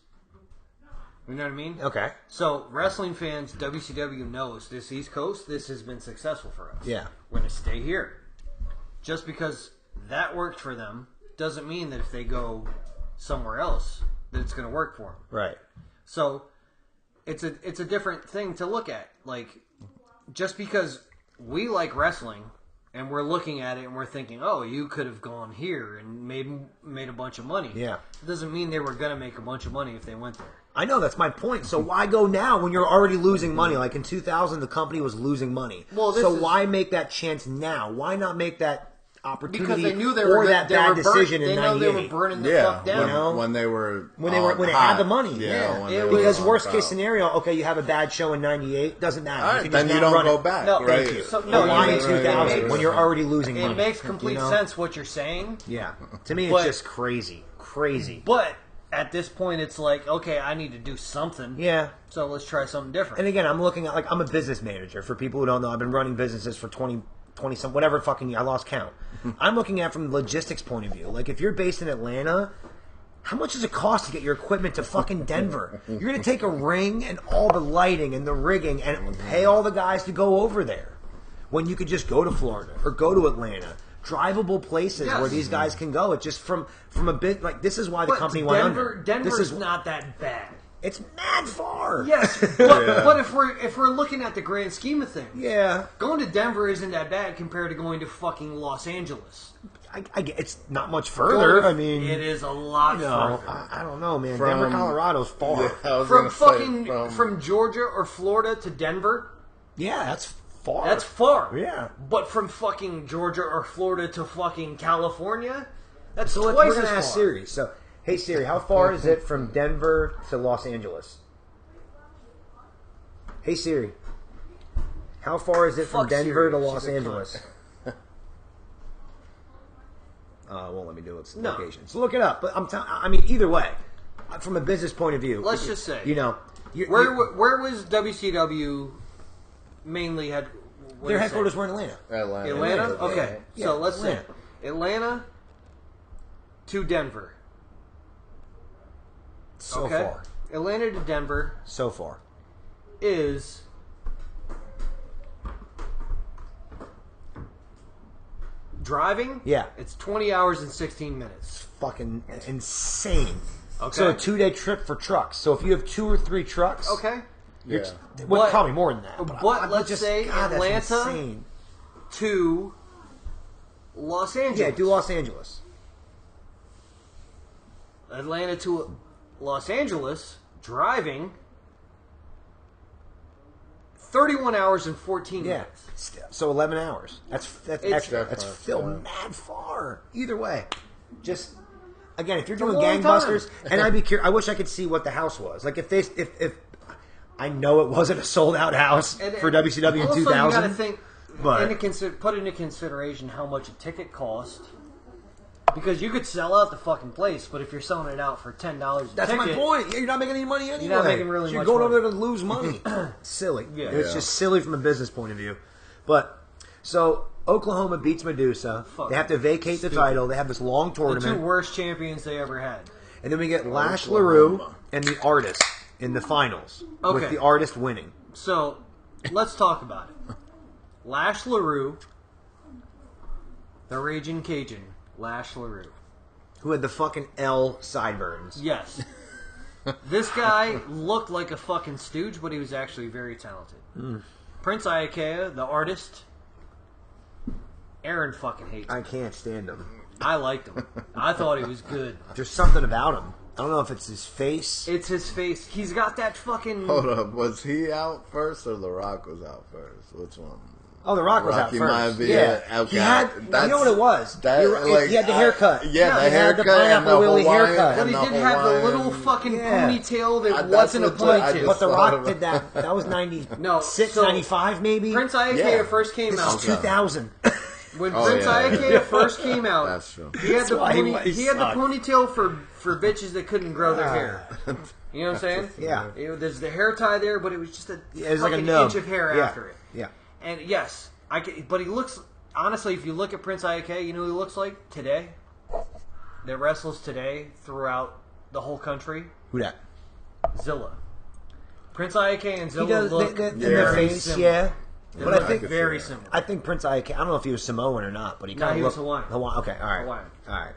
You know what I mean? Okay. So, wrestling fans, WCW knows this East Coast, this has been successful for us. Yeah. We're going to stay here. Just because that worked for them doesn't mean that if they go somewhere else, that it's going to work for them. Right. So, it's a different thing to look at. Like, just because we like wrestling and we're looking at it and we're thinking, oh, you could have gone here and made a bunch of money. Yeah. It doesn't mean they were going to make a bunch of money if they went there. I know, that's my point. So why go now when you're already losing money? Like in 2000, the company was losing money. Well, why make that chance now? Why not make that opportunity because they knew they were that bad decision in 98? They know they were burning the fuck down. When they had the money. Because worst case scenario, okay, you have a bad show in 98, doesn't matter. All right, then you don't go back. No, right? thank you. So, why in 2000 when you're already losing money? It makes complete sense what you're saying. Yeah, to me it's just crazy. But at this point, it's like, okay, I need to do something. Yeah. So let's try something different. And again, I'm looking at, like, I'm a business manager. For people who don't know, I've been running businesses for 20 some, whatever fucking year. I lost count. I'm looking at it from the logistics point of view. Like, if you're based in Atlanta, how much does it cost to get your equipment to fucking Denver? You're going to take a ring and all the lighting and the rigging and pay all the guys to go over there when you could just go to Florida or go to Atlanta. Drivable places where these guys can go. It's just from a bit like this is why the company went under. Denver's not that bad. It's mad far. Yes, but if we're looking at the grand scheme of things, going to Denver isn't that bad compared to going to fucking Los Angeles. I get it's not much further. I mean, it is a lot further. I don't know, man. Denver, Colorado's far. From Georgia or Florida to Denver. Yeah, that's far. That's far. Yeah. But from fucking Georgia or Florida to fucking California, that's twice we're as gonna far. ask Siri. So, hey Siri, how far is it from Denver to Los Angeles? Hey Siri, how far is it from Denver to Los Angeles? It won't let me do its location. So look it up. But I mean, either way, from a business point of view, let's just say, where was WCW mainly had? Their headquarters were in Atlanta. Atlanta? Okay. Yeah, So let's Atlanta. say Atlanta to Denver. So far. Atlanta to Denver So far. is driving. Yeah. It's 20 hours and 16 minutes. Fucking insane. Okay. So a 2-day trip for trucks. So if you have 2 or 3 trucks, Okay. Yeah. well, probably more than that. But let's say God, that's Atlanta insane. to Los Angeles. Yeah, do Los Angeles. Atlanta to Los Angeles, driving 31 hours and 14 Yeah. minutes. So 11 hours. That's extra. That's far, still yeah. mad far. Either way, just again, if you're doing a long gangbusters, time. and I'd be curious. I wish I could see what the house was like. If I know it wasn't a sold out house for WCW in also, 2000. you got to think, but put into consideration how much a ticket cost. Because you could sell out the fucking place, but if you're selling it out for $10 a that's ticket, my point. Yeah, you're not making any money anyway. You're not making really so you're much going money. over there to lose money. Silly. Yeah. It's just silly from a business point of view. But so Oklahoma beats Medusa. They have to vacate the title. They have this long the tournament. 2 worst champions they ever had. And then we get Lash LaRue and the Artist in the finals, with Okay. the Artist winning. So, let's talk about it. Lash LaRue, the Raging Cajun, Lash LaRue. Who had the fucking L sideburns. Yes. This guy looked like a fucking stooge, but he was actually very talented. Prince Iaukea, the Artist. Aaron fucking hates him. I can't stand him. I liked him. I thought he was good. There's something about him. I don't know if it's his face. It's his face. He's got that fucking... Hold up, was he out first or The Rock was out first? Which one? Oh, The Rock was out Rocky first. might be Yeah. okay. He had, you know what it was? He had the haircut. Yeah, the he had haircut the and Pineapple the Willie Hawaiian. haircut. But he and did the have the Hawaiian. little fucking Yeah. ponytail that That's wasn't a what I ponytail. just But The thought Rock of it. did that. That was 96, No, so 95 maybe? Prince Iaukea Yeah. first came This out. is 2000. When Oh, Prince yeah. Iaukea first came out, That's true. he had the why he had the sucked. ponytail for bitches that couldn't grow their hair. You know what I'm saying? Yeah. There's the hair tie there, but it was just a It was like a fucking nub. inch of hair Yeah. after it. Yeah. And yes, but he looks, honestly, if you look at Prince Iaukea, you know what he looks like today? That wrestles today throughout the whole country? Who that? Zilla. Prince Iaukea and Zilla He does look in the very face, similar. yeah. They But look I think very similar. I think Prince Iaukea. I don't know if he was Samoan or not, but he No, kind of he was looked Hawaiian. Okay, all right, Hawaiian. all right.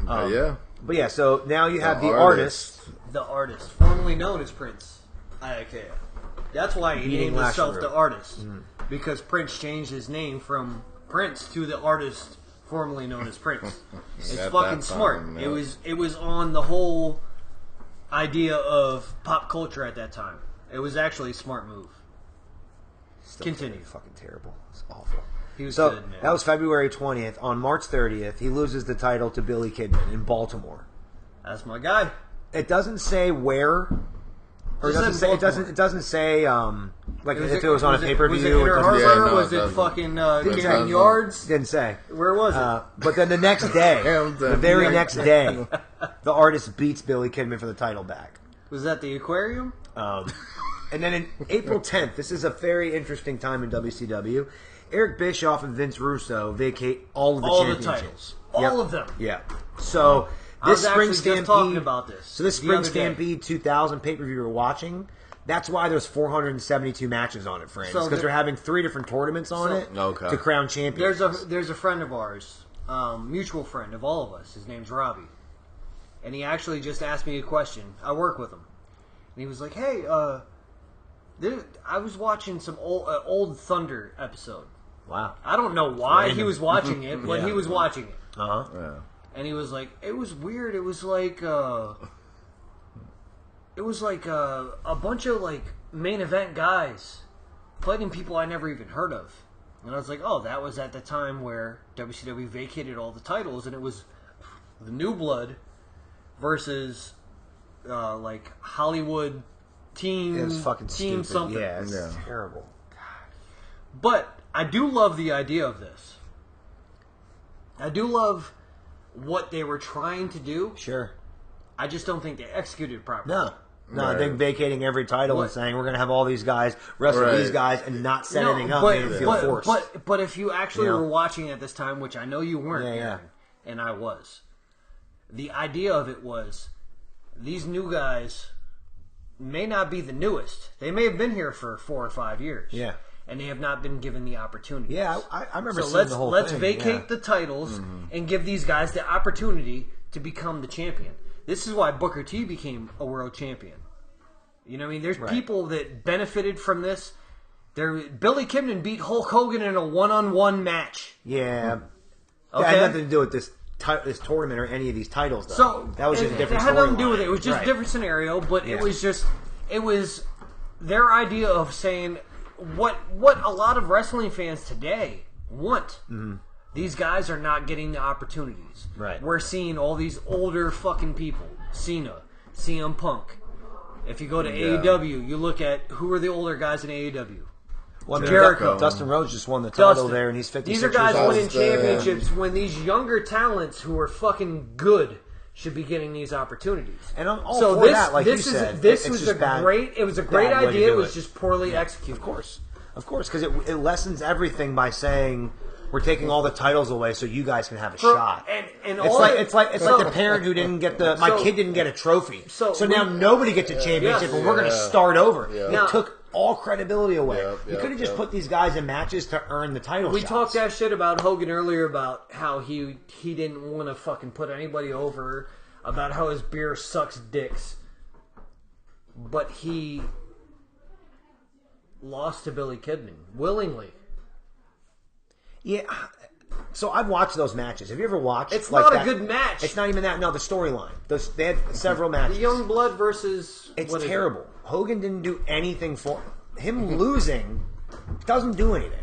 But yeah. But yeah, so now you have the Artist. Artist. The Artist, formerly known as Prince Iaukea. That's why he Beating named himself Lashley. the Artist, because Prince changed his name from Prince to the Artist, formerly known as Prince. It's At fucking that smart. time, It was on the whole idea of pop culture at that time. It was actually a smart move. Still Continue. Fucking terrible. It's awful. He was So good, man. that was February 20th. On March 30th, he loses the title to Billy Kidman in Baltimore. That's my guy. It doesn't say where, or it Just doesn't in say. Baltimore. It doesn't say like Was if it was on a pay per Was it view. Inner It doesn't, Harbor? Yeah, no, was it it doesn't. fucking It Camden doesn't. Yards? didn't say. Where was it? But then the next day, Hampton. the very Yeah. next day, the Artist beats Billy Kidman for the title back. Was that the aquarium? And then in April 10th, this is a very interesting time in WCW. Eric Bischoff and Vince Russo vacate all of the All the championships. titles. Yep. All of them. Yeah. So I this was Spring actually Stampede. just talking about this. So this the Spring other day. Stampede 2000 pay per view we're watching. That's why there's 472 matches on it, friends. So Because they're having 3 different tournaments on So- it Okay. to crown champions. There's a friend of ours, mutual friend of all of us. His name's Robbie, and he actually just asked me a question. I work with him, and he was like, "Hey, I was watching some old Thunder episode. Wow. I don't know why he Random. was watching it, but Yeah. he was watching it, Uh huh. Yeah. and he was like, it was weird. It was like a bunch of like main event guys fighting people I never even heard of." And I was like, oh, that was at the time where WCW vacated all the titles, and it was the New Blood versus like Hollywood Team It was fucking Team stupid. something. Yeah, it's Yeah. terrible. But I do love the idea of this. I do love what they were trying to do. Sure. I just don't think they executed it properly. No, I think vacating every title and saying we're going to have all these guys wrestle these guys and not set anything up made it feel forced. But if you actually were watching at this time, which I know you weren't, Yeah. and I was, the idea of it was these new guys may not be the newest. They may have been here for 4 or 5 years. Yeah. And they have not been given the opportunity. Yeah, I remember so seeing the whole let's thing. vacate the titles and give these guys the opportunity to become the champion. This is why Booker T became a world champion. You know what I mean? There's people that benefited from this. Billy Kidman beat Hulk Hogan in a one-on-one match. Yeah. Okay. That had nothing to do with this tournament or any of these titles, though. So that was just a different It had nothing to do storyline. with it. It was just a different scenario, but it was their idea of saying what a lot of wrestling fans today want. Mm-hmm. These guys are not getting the opportunities. Right. We're seeing all these older fucking people. Cena, CM Punk. If you go to AEW, you look at who are the older guys in AEW. Well, Jericho. Dustin Rhodes just won the title there, and he's 56 These are guys years old. winning championships when these younger talents who are fucking good should be getting these opportunities. And I'm all for that, like you said. This was a great idea. It was just poorly executed. Of course, because it lessens everything by saying we're taking all the titles away so you guys can have a shot. And it's like the parent who didn't get my kid didn't get a trophy. So now nobody gets a championship, and we're going to start over. Yeah. It took all credibility away. You could have just yep. put these guys in matches to earn the title. We shots. talked that shit about Hogan earlier about how he didn't want to fucking put anybody over, about how his beer sucks dicks, but he lost to Billy Kidman willingly. Yeah. So I've watched those matches. Have you ever watched? It's like not that? a good match. It's not even that. No, the storyline. They had several matches. The Young Blood versus... It's terrible. Hogan didn't do anything for him. Losing doesn't do anything.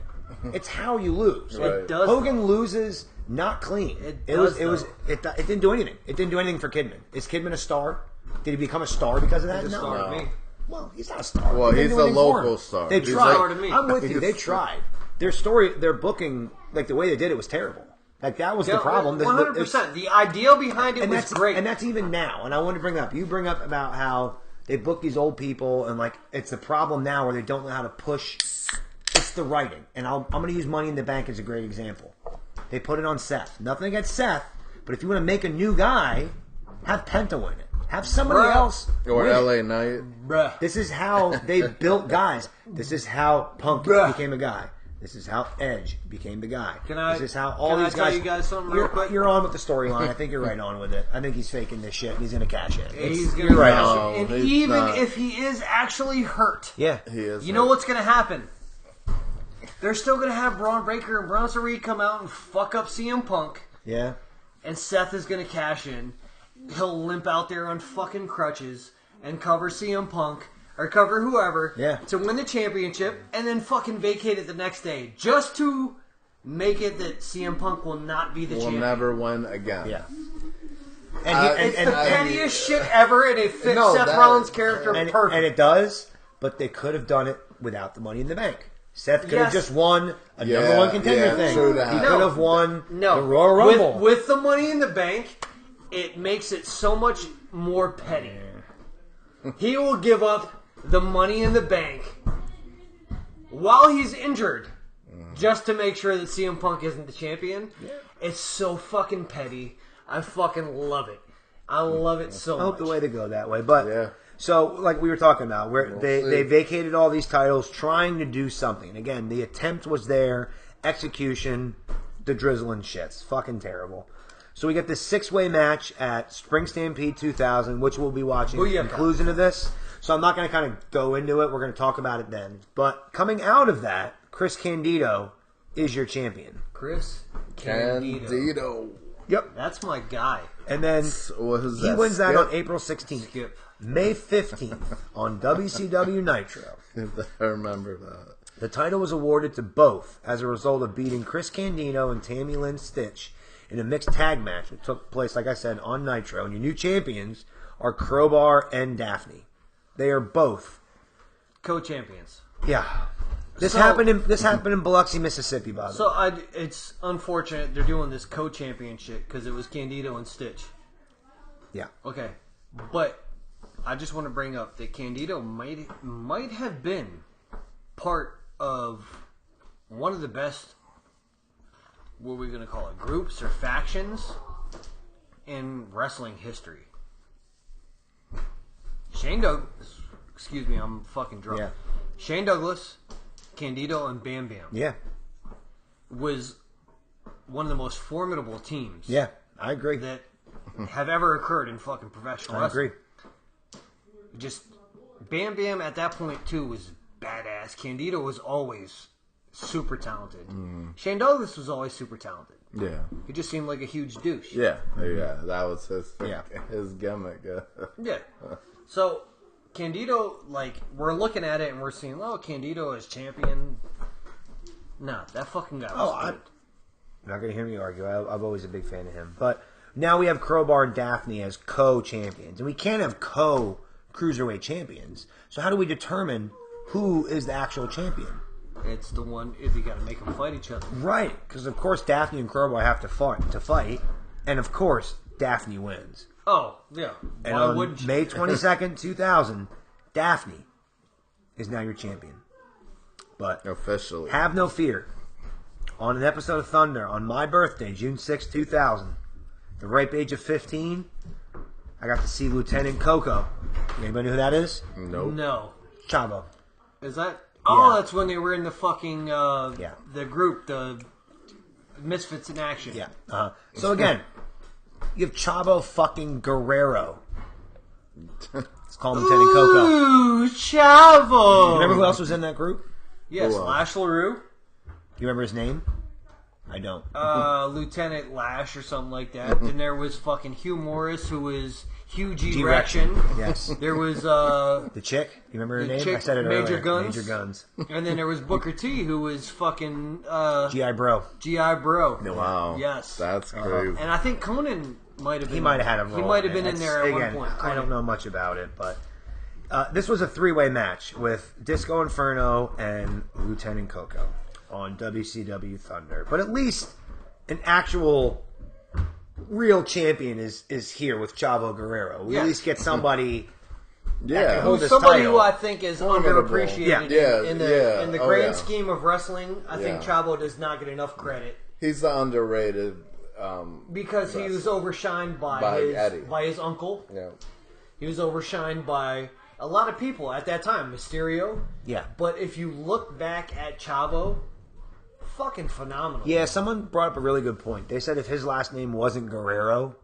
It's how you lose. Right. It does. Hogan loses not clean. It didn't do anything. It didn't do anything for Kidman. Is Kidman a star? Did he become a star because of that? He's a star to me. Well, he's not a star. Well, he's a local star. They He's tried. star to me. I'm with you. They tried. Their booking, like the way they did it was terrible. Like that was the problem. 100%. The idea behind it was great. And that's even now. And I want to bring up, you bring up about how they book these old people and like it's the problem now where they don't know how to push. It's the writing. And I'm going to use Money in the Bank as a great example. They put it on Seth. Nothing against Seth, but if you want to make a new guy, have Penta win it. Have somebody else or win LA it. Knight. Bruh. This is how they built guys. This is how Punk became a guy. This is how Edge became the guy. This is how all these guys. Can I tell you guys something real quick? You're on with the storyline. I think you're right on with it. I think he's faking this shit and he's going to cash in. He's going you're to right cash on. in. And he's even not. if he is actually hurt, Yeah. He is. you know what's going to happen? They're still going to have Braun Breaker and Bronson Reed come out and fuck up CM Punk. Yeah. And Seth is going to cash in. He'll limp out there on fucking crutches and cover CM Punk or cover whoever to win the championship and then fucking vacate it the next day just to make it that CM Punk will not be the champion. Will never win again. Yeah. It's the pettiest shit ever, and it fits Seth Rollins' character perfect. And it does, but they could have done it without the Money in the Bank. Seth could have just won a number one contender thing. He could have won the Royal Rumble. With the Money in the Bank, it makes it so much more petty. He will give up the Money in the Bank while he's injured just to make sure that CM Punk isn't the champion. Yeah. It's so fucking petty. I fucking love it. I love it so much. I hope the way to go that way. But so, like we were talking about, where they vacated all these titles trying to do something. And again, the attempt was there. Execution, the drizzling shits. Fucking terrible. So we get this 6-way match at Spring Stampede 2000, which we'll be watching the conclusion of this. So I'm not going to kind of go into it. We're going to talk about it then. But coming out of that, Chris Candido is your champion. Chris Candido. Yep. That's my guy. And then he wins that on April 16th. Skip. May 15th on WCW Nitro. I remember that. The title was awarded to both as a result of beating Chris Candido and Tammy Lynn Stitch in a mixed tag match that took place, like I said, on Nitro. And your new champions are Crowbar and Daphne. They are both co-champions. Yeah. This happened in Biloxi, Mississippi, by the way. It's unfortunate they're doing this co-champion shit because it was Candido and Stitch. Yeah. Okay. But I just want to bring up that Candido might have been part of one of the best, what are we going to call it, groups or factions in wrestling history. Shane Douglas, excuse me, I'm fucking drunk. Yeah. Shane Douglas, Candido, and Bam Bam Yeah. was one of the most formidable teams. Yeah, I agree. That have ever occurred in fucking professional wrestling. I agree. Just Bam Bam at that point too was badass. Candido was always super talented. Shane Douglas was always super talented. Yeah. He just seemed like a huge douche. Yeah. That was Yeah. his gimmick. Yeah. So Candido, like, we're looking at it and we're seeing, oh, Candido is champion. No, that fucking guy was good. You're not going to hear me argue. I'm always a big fan of him. But now we have Crowbar and Daphne as co-champions. And we can't have co-cruiserweight champions. So how do we determine who is the actual champion? It's the one, if you got to make them fight each other. Right. Because, of course, Daphne and Crowbar have to fight. And, of course, Daphne wins. Oh, yeah. And Why on wouldn't you? May 22nd, 2000, Daphne is now your champion. But Officially. have no fear. On an episode of Thunder, on my birthday, June 6, 2000, the ripe age of 15, I got to see Lieutenant Coco. Anybody know who that is? Nope. No. Chavo. Is that? Oh, Yeah. that's when they were in the fucking, the group, the Misfits in Action. Yeah. So again, you have Chavo fucking Guerrero. Let's call him Lieutenant Coco. Ooh, Chavo! Remember who else was in that group? Yes, Who else? Lash LaRue. You remember his name? I don't. Lieutenant Lash or something like that. Then there was fucking Hugh Morris, who was Huge Erection. Erection. Yes. There was, The chick? You remember her The name? chick, I said it Major earlier. Guns. Major Guns. and then there was Booker T, who was fucking, G.I. Bro. G.I. Bro. Wow. Yes. That's crazy. And I think Conan might have been. He might have had a role. He might have been in That's- there at again, one point. I don't know much about it, but this was a three-way match with Disco Inferno and Lieutenant Coco on WCW Thunder. But at least an actual real champion is here with Chavo Guerrero. We Yeah. at least get somebody. Yeah. hold this Somebody title. who I think is Formidable. underappreciated Yeah. in the Yeah. in the Oh, grand yeah. scheme of wrestling. I think Yeah. Chavo does not get enough credit He's the underrated. because he was overshined by Eddie. his uncle. Yeah. He was overshined by a lot of people at that time. Mysterio. Yeah. But if you look back at Chavo, fucking phenomenal. Yeah, someone brought up a really good point. They said if his last name wasn't Guerrero,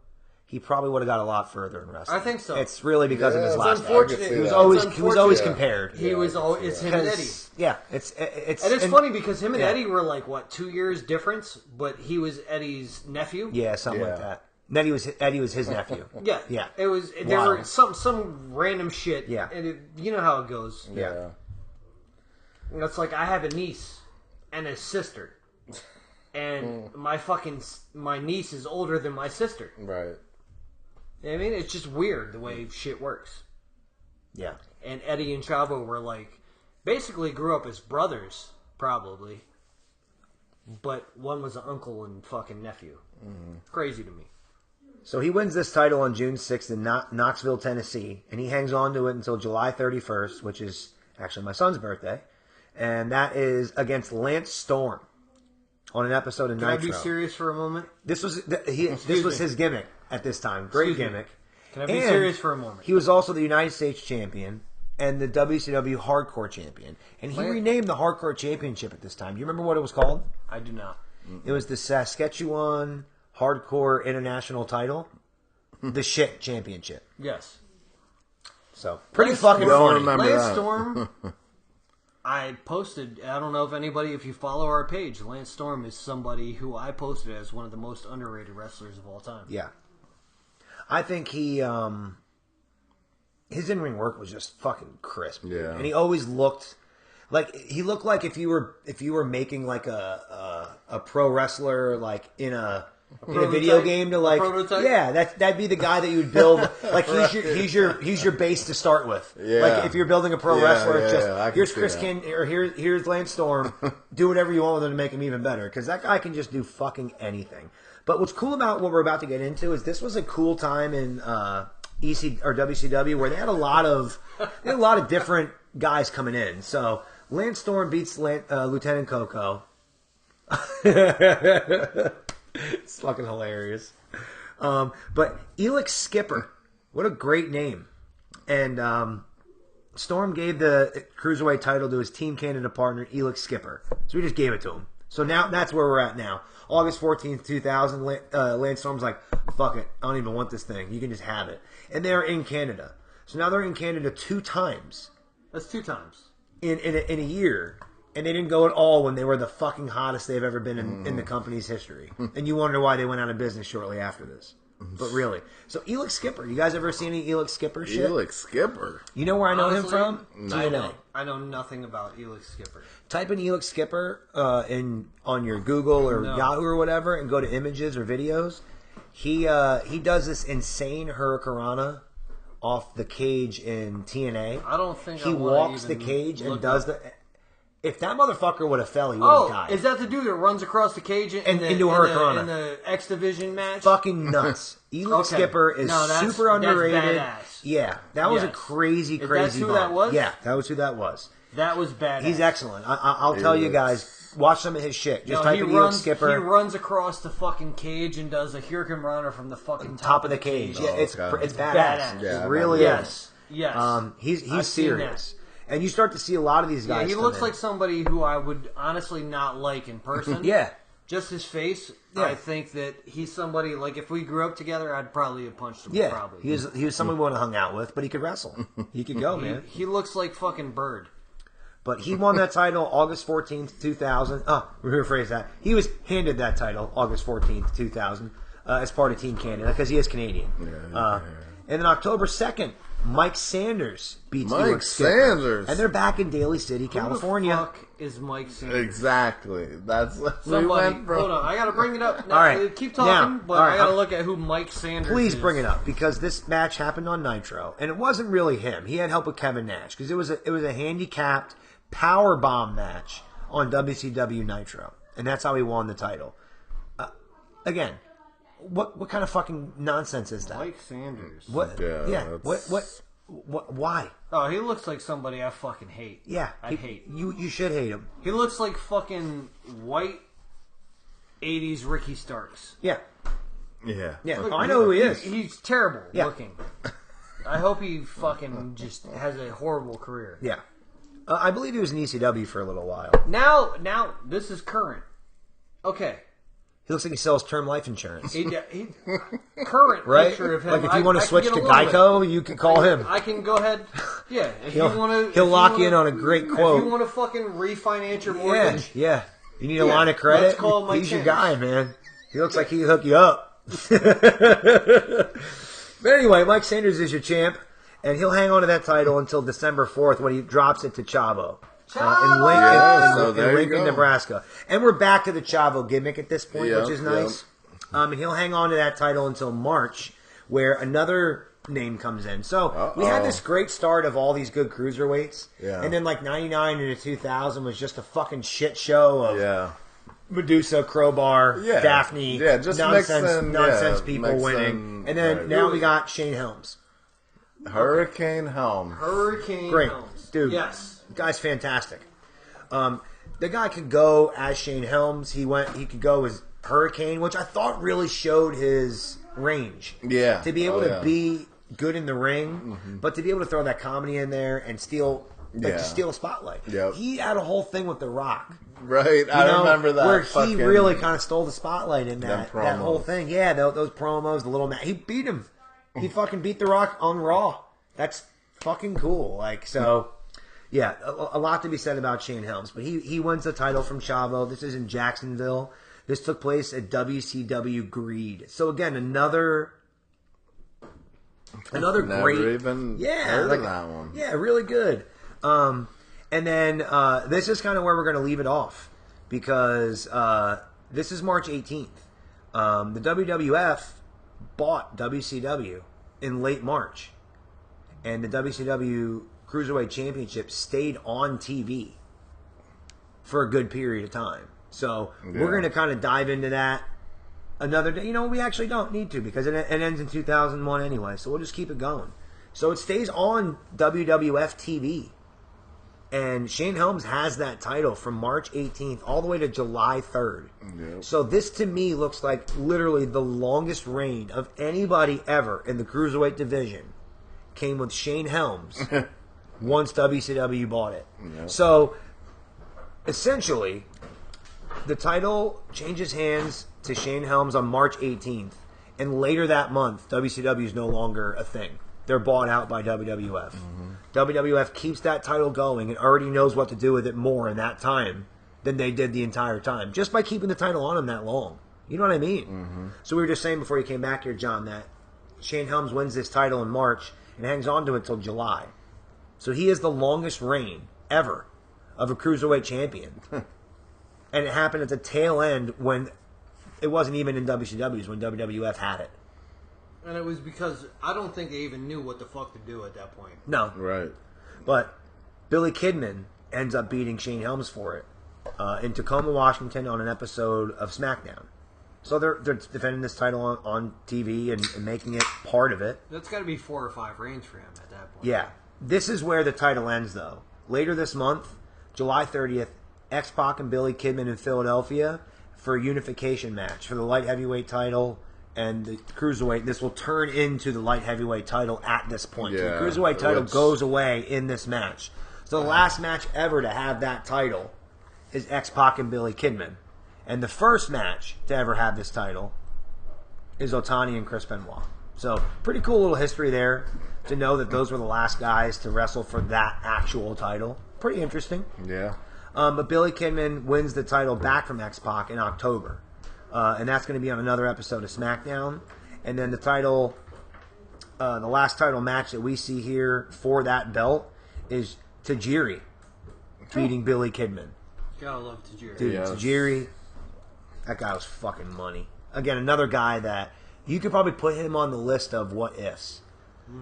he probably would have got a lot further in wrestling. I think so. It's really because of his Yeah, last it's name. unfortunate. He was Yeah. always It's he was always unfortunate. compared. He was always it's him and Eddie. 'Cause, yeah, it's And it's funny because him and yeah. Eddie were like what 2 years difference, but he was Eddie's nephew. Yeah, something like Yeah. that. And Eddie was his nephew. Yeah, Yeah. It was there Wow. were some random shit. Yeah. and you know how it goes. Yeah. And it's like I have a niece and a sister, and my niece is older than my sister. Right. I mean, it's just weird the way shit works. Yeah. And Eddie and Chavo were like basically grew up as brothers, probably. But one was an uncle and fucking nephew. Crazy to me. So he wins this title on June 6th in Knoxville, Tennessee, and he hangs on to it until July 31st, which is actually my son's birthday, and that is against Lance Storm on an episode of Can I Nitro. be serious for a moment? This was Excuse me. his gimmick at this time. Great Excuse me. gimmick. Can I be And serious for a moment? He was also the United States champion and the WCW Hardcore champion, and he renamed the Hardcore Championship at this time. Do you remember what it was called? I do not. It was the Saskatchewan Hardcore International Title, the Shit Championship. Yes. So pretty Lance fucking Storm. funny. Remember Lance that. Storm, I posted, I don't know if you follow our page, Lance Storm is somebody who I posted as one of the most underrated wrestlers of all time. Yeah, I think he his in-ring work was just fucking crisp. Yeah. And he always looked like if you were making like a pro wrestler like in a video game to like prototype? yeah that'd be the guy that you would build like he's your base to start with. Yeah. Like if you're building a pro Yeah, wrestler, it's yeah, just yeah, I can here's see Chris that. Kin or here's Lance Storm. Do whatever you want with him to make him even better because that guy can just do fucking anything. But what's cool about what we're about to get into is this was a cool time in EC or WCW where they had a lot of different guys coming in. So Lance Storm beats Lieutenant Coco. It's fucking hilarious. But Elix Skipper, what a great name. And Storm gave the Cruiserweight title to his Team Canada partner, Elix Skipper. So we just gave it to him. So now that's where we're at now. August 14th, 2000, Lance Storm's like, fuck it, I don't even want this thing. You can just have it. And they're in Canada. So now they're in Canada 2 times. That's 2 times. In a year. And they didn't go at all when they were the fucking hottest they've ever been in the company's history. And you wonder why they went out of business shortly after this. But really. So Elix Skipper. You guys ever seen any Elix Skipper shit? Elix Skipper. You know where I know him from? No. TNA. I know nothing about Elix Skipper. Type in Elix Skipper on your Google or Yahoo or whatever and go to images or videos. He does this insane hurricanrana off the cage in TNA. I don't think he walks the cage and does the... If that motherfucker would have fell, he would have died. Is that the dude that runs across the cage into the X Division match? Fucking nuts. Elix Skipper is super underrated. That's badass. Yeah, that was a crazy That's who that was? Yeah, that was who that was. That was badass. He's excellent. I'll tell you guys, watch some of his shit. Just type in Elix Skipper. He runs across the fucking cage and does a Hurricane Runner from the fucking top of the cage. Yeah, it's badass. Yeah, it really is. Yes. He's serious. And you start to see a lot of these guys. Yeah, he looks like somebody who I would honestly not like in person. Yeah. Just his face. Yeah. I think that he's somebody, like, if we grew up together, I'd probably have punched him. Yeah. Probably. He was someone we would have hung out with, but he could wrestle. He could go, man. He looks like fucking Bird. But he won that title August 14th, 2000. Oh, rephrase that. He was handed that title August 14th, 2000, as part of Team Canada, because he is Canadian. And then October 2nd, Mike Sanders beats Elix Skipper. And they're back in Daly City, California. Who the fuck is Mike Sanders? Exactly. That's somebody. Hold on, I gotta bring it up. Now, all right, keep talking, but right, I gotta look at who Mike Sanders is. Please bring it up, because this match happened on Nitro, and it wasn't really him. He had help with Kevin Nash, because it was a handicapped power bomb match on WCW Nitro, and that's how he won the title. Again. What kind of fucking nonsense is that? Mike Sanders. What? Yeah. What? Why? Oh, he looks like somebody I fucking hate. Yeah, I hate. You should hate him. He looks like fucking white 80s Ricky Starks. Yeah. Yeah. Yeah. Oh, I know who he is. He's terrible looking. I hope he fucking just has a horrible career. Yeah. I believe he was in ECW for a little while. Now this is current. Okay. He looks like he sells term life insurance. Current right? picture of him. Like if you want to switch to Geico, you can call him. I can go ahead. Yeah, he'll lock you in on a great quote. If you want to fucking refinance your mortgage, yeah. You need a line of credit. Let's call Mike He's Sanders. your guy, man. He looks like he can hook you up. But anyway, Mike Sanders is your champ, and he'll hang on to that title until December 4th when he drops it to Chavo. In Lincoln, Nebraska. And we're back to the Chavo gimmick at this point, which is nice. And he'll hang on to that title until March, where another name comes in. So we had this great start of all these good cruiserweights. Yeah. And then like 99 into 2000 was just a fucking shit show of Medusa, Crowbar, Daphne, just nonsense people winning. And then now we got Shane Helms. Hurricane Helms. Great. Dude. Yes. The guy's fantastic. The guy could go as Shane Helms. He could go as Hurricane, which I thought really showed his range. Yeah. To be able to be good in the ring, but to be able to throw that comedy in there and steal a spotlight. Yep. He had a whole thing with The Rock. Right, I remember that. Where he really kind of stole the spotlight in that whole thing. Yeah, those promos, the little he beat him. He fucking beat The Rock on Raw. That's fucking cool. Like, so... Yeah, a lot to be said about Shane Helms, but he wins the title from Chavo. This is in Jacksonville. This took place at WCW Greed. So again, another great. Even heard of that one. Yeah, really good. And then this is kind of where we're going to leave it off because this is March 18th. The WWF bought WCW in late March, and the WCW Cruiserweight Championship stayed on TV for a good period of time. So we're going to kind of dive into that another day. You know, we actually don't need to because it ends in 2001 anyway, so we'll just keep it going. So it stays on WWF TV. And Shane Helms has that title from March 18th all the way to July 3rd. Yep. So this to me looks like literally the longest reign of anybody ever in the Cruiserweight division came with Shane Helms once WCW bought it. Yep. So essentially, the title changes hands to Shane Helms on March 18th. And later that month, WCW is no longer a thing. They're bought out by WWF. Mm-hmm. WWF keeps that title going and already knows what to do with it more in that time than they did the entire time, just by keeping the title on him that long. You know what I mean? Mm-hmm. So we were just saying before you came back here, John, that Shane Helms wins this title in March and hangs on to it until July. So he is the longest reign ever of a Cruiserweight champion. And it happened at the tail end when it wasn't even in WCW's, when WWF had it. And it was because I don't think they even knew what the fuck to do at that point. No. Right. But Billy Kidman ends up beating Shane Helms for it in Tacoma, Washington on an episode of SmackDown. So they're defending this title on TV and making it part of it. That's got to be 4 or 5 reigns for him at that point. Yeah. This is where the title ends, though. Later this month, July 30th, X-Pac and Billy Kidman in Philadelphia for a unification match for the light heavyweight title and the Cruiserweight. This will turn into the light heavyweight title at this point. Yeah, So the Cruiserweight title goes away in this match. So the last match ever to have that title is X-Pac and Billy Kidman. And the first match to ever have this title is Otani and Chris Benoit. So pretty cool little history there to know that those were the last guys to wrestle for that actual title. Pretty interesting. Yeah. But Billy Kidman wins the title back from X-Pac in October. And that's going to be on another episode of SmackDown. And then the title, the last title match that we see here for that belt is Tajiri beating Billy Kidman. Gotta love Tajiri. Dude, Yes. Tajiri, that guy was fucking money. Again, another guy that you could probably put him on the list of what ifs.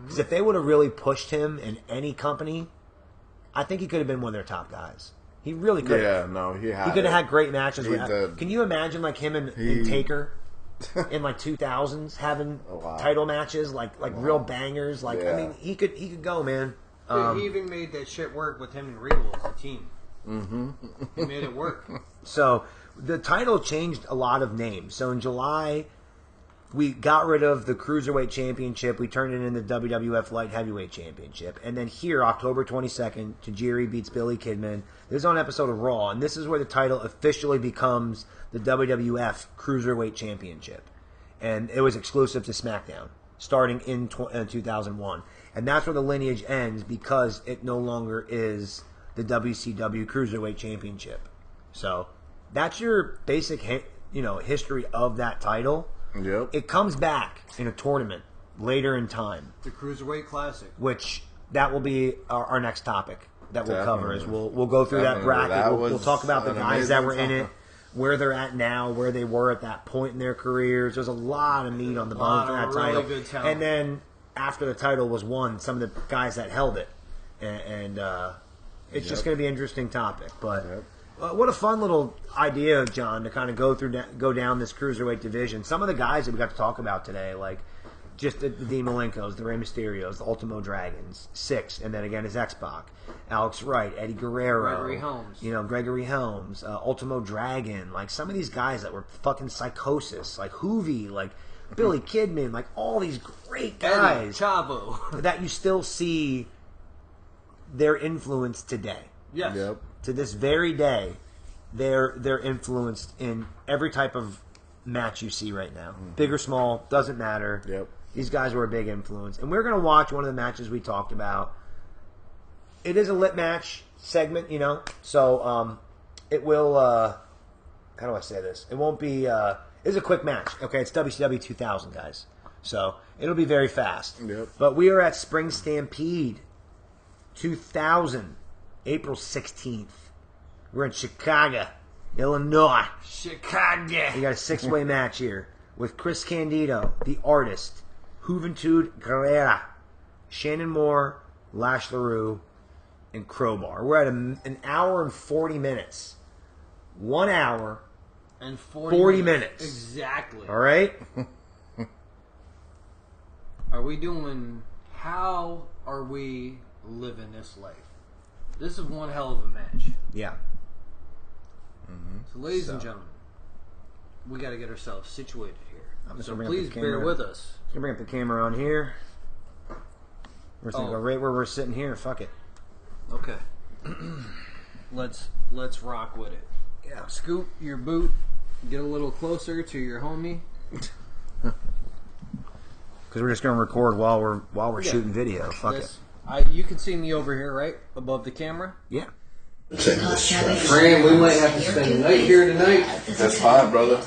Because if they would have really pushed him in any company, I think he could have been one of their top guys. He really could have. Yeah, no, he had. He could have had great matches. He With, did. Can you imagine like him and Taker in like 2000s having title matches, like real bangers? Like I mean, he could go, man. He even made that shit work with him and Regal as a team. Mm-hmm. He made it work. So the title changed a lot of names. So in July, we got rid of the Cruiserweight Championship. We turned it into the WWF Light Heavyweight Championship. And then here, October 22nd, Tajiri beats Billy Kidman. This is on an episode of Raw. And this is where the title officially becomes the WWF Cruiserweight Championship. And it was exclusive to SmackDown, starting in 2001. And that's where the lineage ends because it no longer is the WCW Cruiserweight Championship. So that's your basic history of that title. Yep. It comes back in a tournament later in time, The Cruiserweight Classic. which that will be our next topic that we'll cover. Is Definitely. we'll go through that Definitely. bracket. That We'll was talk about the an guys that amazing were in it, time. where they're at now, where they were at that point in their careers. There's a lot of meat on the bone lot for of that really title. good talent. And then after the title was won, some of the guys that held it, and it's just going to be an interesting topic. But what a fun little idea, John, to kind of go down this Cruiserweight division. Some of the guys that we got to talk about today, like just the Dean Malenkos, the Rey Mysterios, the Ultimo Dragons, Six, and then again is X-Pac, Alex Wright, Eddie Guerrero, Gregory Helms, Ultimo Dragon, like some of these guys that were fucking Psychosis, like Hoovy, like Billy Kidman, like all these great guys Chavo. that you still see their influence today. Yes. Yep. To this very day, they're influenced in every type of match you see right now. Big or small, doesn't matter. Yep. These guys were a big influence. And we're going to watch one of the matches we talked about. It is a lit match segment, so it will, how do I say this? It won't be, it's a quick match. Okay, it's WCW 2000, guys. So it'll be very fast. Yep. But we are at Spring Stampede 2000, April 16th. We're in Chicago, Illinois. Chicago. We got a 6-way match here with Chris Candido, the artist, Juventud Guerrera, Shannon Moore, Lash LaRue, and Crowbar. We're at an hour and 40 minutes. 1 hour And 40 minutes. Exactly. All right? Are we doing... How are we living this life? This is one hell of a match. Yeah. So, ladies and gentlemen, we got to get ourselves situated here. So gonna please bear with us. I'm going to bring up the camera on here. We're just going to go right where we're sitting here. Fuck it. Okay. Let's rock with it. Yeah. Scoot your boot. Get a little closer to your homie. Because we're just going to record while we're shooting video. Fuck it. You can see me over here, right? Above the camera? Yeah. Fran, we might have to spend the night here tonight. That's fine, brother.